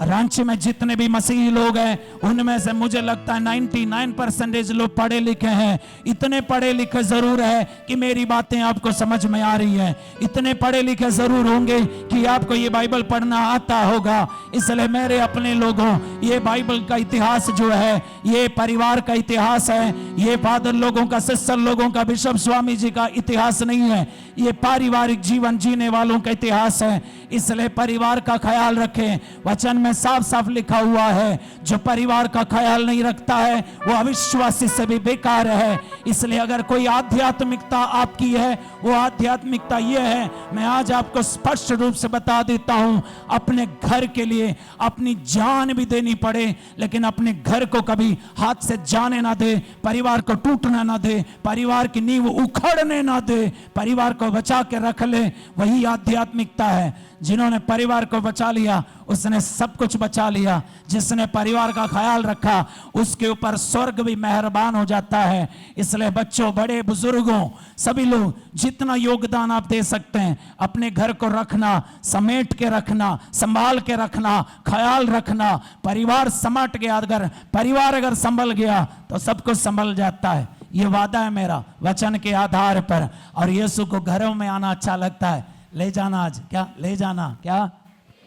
रांची में जितने भी मसीही लोग हैं उनमें से मुझे लगता है 99% लोग पढ़े लिखे हैं। इतने पढ़े लिखे जरूर है कि मेरी बातें आपको समझ में आ रही हैं। इतने पढ़े लिखे जरूर होंगे कि आपको ये बाइबल पढ़ना आता होगा। इसलिए मेरे अपने लोगों, ये बाइबल का इतिहास जो है ये परिवार का इतिहास है। ये फादर लोगों का, सिस्टर लोगों का, बिशप स्वामी जी का इतिहास नहीं है। ये पारिवारिक जीवन जीने वालों का इतिहास है। इसलिए परिवार का ख्याल रखें। वचन में साफ साफ लिखा हुआ है, जो परिवार का ख्याल नहीं रखता है वो अविश्वासी से भी बेकार है। इसलिए अगर कोई आध्यात्मिकता आपकी है, वो आध्यात्मिकता ये है, मैं आज आपको स्पष्ट रूप से बता देता हूं, अपने घर के लिए अपनी जान भी देनी पड़े लेकिन अपने घर को कभी हाथ से जाने ना दे, परिवार को टूटने ना दे, परिवार की नींव उखड़ने ना दे, परिवार को बचा के रख ले। वही आध्यात्मिकता है। जिन्होंने परिवार को बचा लिया उसने सब कुछ बचा लिया। जिसने परिवार का ख्याल रखा उसके ऊपर स्वर्ग भी मेहरबान हो जाता है। इसलिए बच्चों, बड़े बुजुर्गों, सभी लोग जितना योगदान आप दे सकते हैं अपने घर को रखना, समेट के रखना, संभाल के रखना, ख्याल रखना। परिवार समट गया, अगर परिवार अगर संभल गया तो सब कुछ संभल जाता है। ये वादा है मेरा वचन के आधार पर। और यीशु को घरों में आना अच्छा लगता है। ले जाना, आज क्या ले जाना, क्या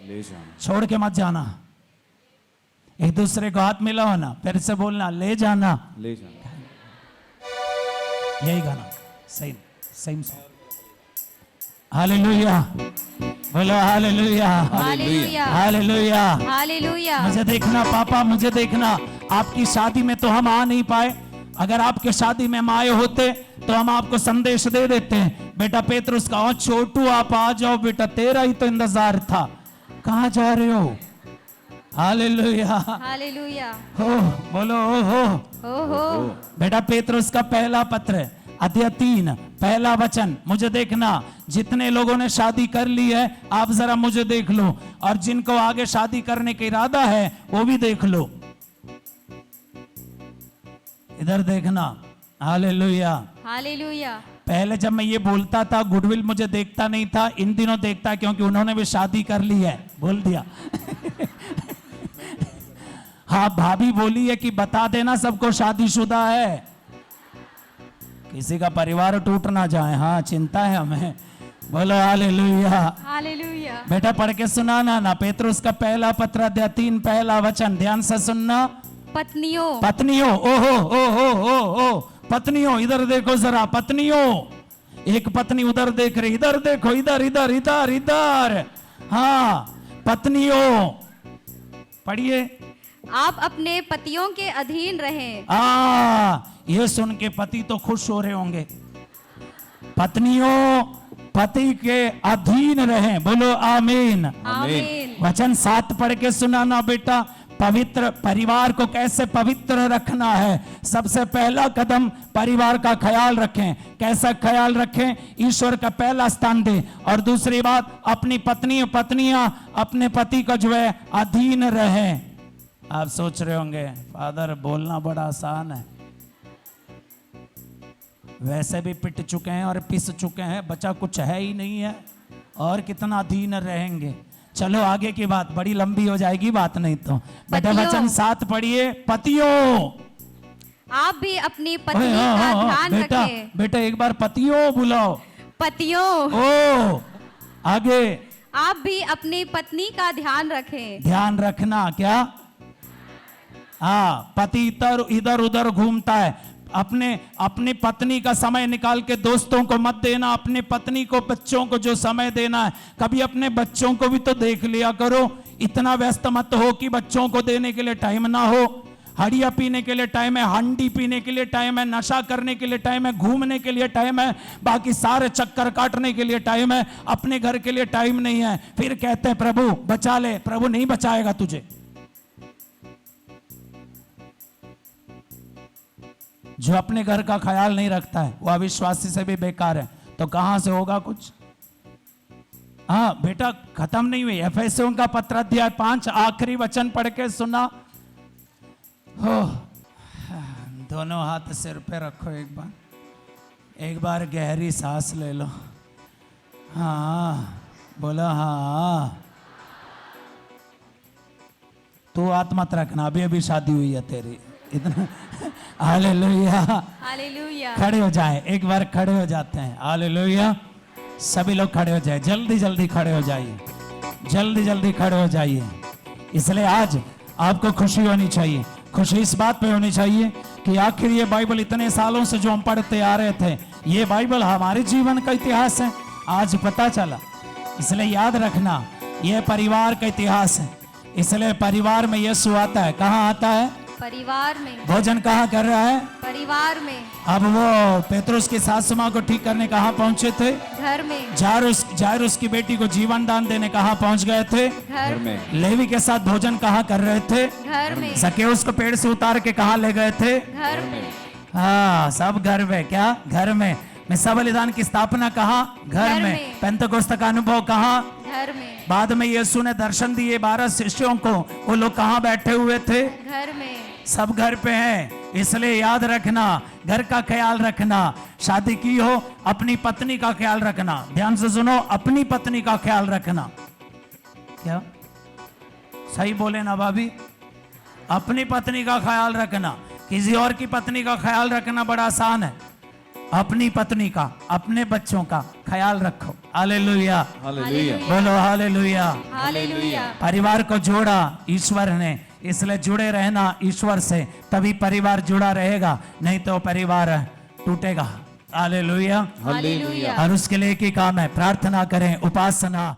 ले जाना, छोड़ के मत जाना। एक दूसरे को हाथ मिलाओ ना, फिर से बोलना ले जाना, ले जाना। यही गाना सेम सेम सॉन्ग। हालेलुया, बोलो हालेलुया, हालेलुया, हालेलुया, हालेलुया। मुझे देखना पापा, मुझे देखना। आपकी शादी में तो हम आ नहीं पाए। अगर आपके शादी में हम आए होते तो हम आपको संदेश दे देते हैं, बेटा पेतरुस का, छोटू आप आ जाओ बेटा, तेरा ही तो इंतजार था, कहां जा रहे हो। Hallelujah, hallelujah. हो बोलो हो। बेटा पेतरुस का पहला पत्र अध्याय 3 पहला वचन, मुझे देखना। जितने लोगों ने शादी कर ली है आप जरा मुझे देख लो, और जिनको आगे शादी करने का इरादा है वो भी देख लो। इधर देखना। Hallelujah, hallelujah. पहले जब मैं ये बोलता था गुडविल मुझे देखता नहीं था, इन दिनों देखता है क्योंकि उन्होंने भी शादी कर ली है, बोल दिया। हाँ, भाभी बोली है कि बता देना सबको शादीशुदा है, किसी का परिवार टूट ना जाए। हाँ, चिंता है हमें। बोलो हालेलुया। हालेलुया। बेटा पढ़ के सुनाना ना, पेतरुस का पहला पत्र अध्याय 3 पहला वचन, ध्यान से सुनना। पत्नियों, पत्नियों, ओहो ओ ओ ओ पत्नियों, इधर देखो जरा पत्नियों, एक पत्नी उधर देख रही, इधर देखो, इधर इधर इधर इधर। हाँ, पत्नियों, पढ़िए। आप अपने पतियों के अधीन रहें। ये सुन के पति तो खुश हो रहे होंगे। पत्नियों पति के अधीन रहें, बोलो आमीन। आमीन। वचन 7 पढ़ के सुनाना बेटा। पवित्र परिवार को कैसे पवित्र रखना है, सबसे पहला कदम परिवार का ख्याल रखें। कैसा ख्याल रखें? ईश्वर का पहला स्थान दें। और दूसरी बात, अपनी पत्नियां अपने पति को जो है अधीन रहें। आप सोच रहे होंगे फादर बोलना बड़ा आसान है, वैसे भी पिट चुके हैं और पिस चुके हैं, बचा कुछ है ही नहीं है, और कितना अधीन रहेंगे। चलो आगे की बात बड़ी लंबी हो जाएगी, बात नहीं तो। बेटा वचन 7 पढ़िए। पतियों, आप भी अपनी पत्नी का ध्यान बेटा रखें। बेटा एक बार पतियों बुलाओ। पतियों, ओ आगे, आप भी अपनी पत्नी का ध्यान रखें। ध्यान रखना क्या? हाँ, पति इधर उधर घूमता है, अपनी पत्नी का समय निकाल के दोस्तों को मत देना, अपने पत्नी को बच्चों को जो समय देना है, कभी अपने बच्चों को भी तो देख लिया करो। इतना व्यस्त मत हो कि बच्चों को देने के लिए टाइम ना हो। हड़िया पीने के लिए टाइम है, हांडी पीने के लिए टाइम है, नशा करने के लिए टाइम है, घूमने के लिए टाइम है, बाकी सारे चक्कर काटने के लिए टाइम है, अपने घर के लिए टाइम नहीं है। फिर कहते हैं प्रभु बचा ले, प्रभु नहीं बचाएगा तुझे। जो अपने घर का ख्याल नहीं रखता है वो अविश्वासी से भी बेकार है, तो कहां से होगा कुछ? हाँ बेटा, खत्म नहीं हुई। एफेसियों का पत्र अध्याय 5 आखिरी वचन पढ़ के सुना हो। दोनों हाथ सिर पे रखो, एक बार गहरी सांस ले लो। हाँ बोला, हाँ। तू हाथ मत रखना, अभी अभी शादी हुई है तेरी, इतना। Hallelujah, hallelujah. खड़े हो जाए, एक बार खड़े हो जाते हैं। हालेलुया, सभी लोग खड़े हो जाए, जल्दी जल्दी खड़े हो जाइए, जल्दी जल्दी खड़े हो जाइए। इसलिए आज आपको खुशी होनी चाहिए। खुशी इस बात पे होनी चाहिए कि आखिर ये बाइबल इतने सालों से जो हम पढ़ते आ रहे थे, ये बाइबल हमारे जीवन का इतिहास है, आज पता चला। इसलिए याद रखना, ये परिवार का इतिहास है। इसलिए परिवार में यीशु आता है। कहाँ आता है? परिवार में। भोजन कहाँ कर रहा है? परिवार में। अब वो पेतरुस की सासु माँ को ठीक करने कहाँ पहुंचे थे? घर में। जायरुस की बेटी को जीवन दान देने कहाँ पहुंच गए थे? घर में। लेवी के साथ भोजन कहाँ कर रहे थे? घर में। जक्केउस को पेड़ से उतार के कहाँ ले गए थे? घर में। हाँ, सब घर में। क्या? घर में। मिस्सा बलिदान की स्थापना कहाँ? घर में। पेंतकोस्त का अनुभव कहाँ? घर में। बाद में यीशु ने दर्शन दिए 12 शिष्यों को, वो लोग कहाँ बैठे हुए थे? घर में। सब घर पे हैं। इसलिए याद रखना, घर का ख्याल रखना। शादी की हो, अपनी पत्नी का ख्याल रखना। ध्यान से सुनो, अपनी पत्नी का ख्याल रखना। क्या सही बोले ना भाभी? अपनी पत्नी का ख्याल रखना। किसी और की पत्नी का ख्याल रखना बड़ा आसान है, अपनी पत्नी का, अपने बच्चों का ख्याल रखो। हालेलुया, हालेलुया, बोलो हालेलुया। हालेलुया। परिवार को जोड़ा ईश्वर ने, इसलिए जुड़े रहना ईश्वर से, तभी परिवार जुड़ा रहेगा, नहीं तो परिवार टूटेगा। हालेलुया। हालेलुया। और उसके लिए एक ही काम है, प्रार्थना करें, उपासना।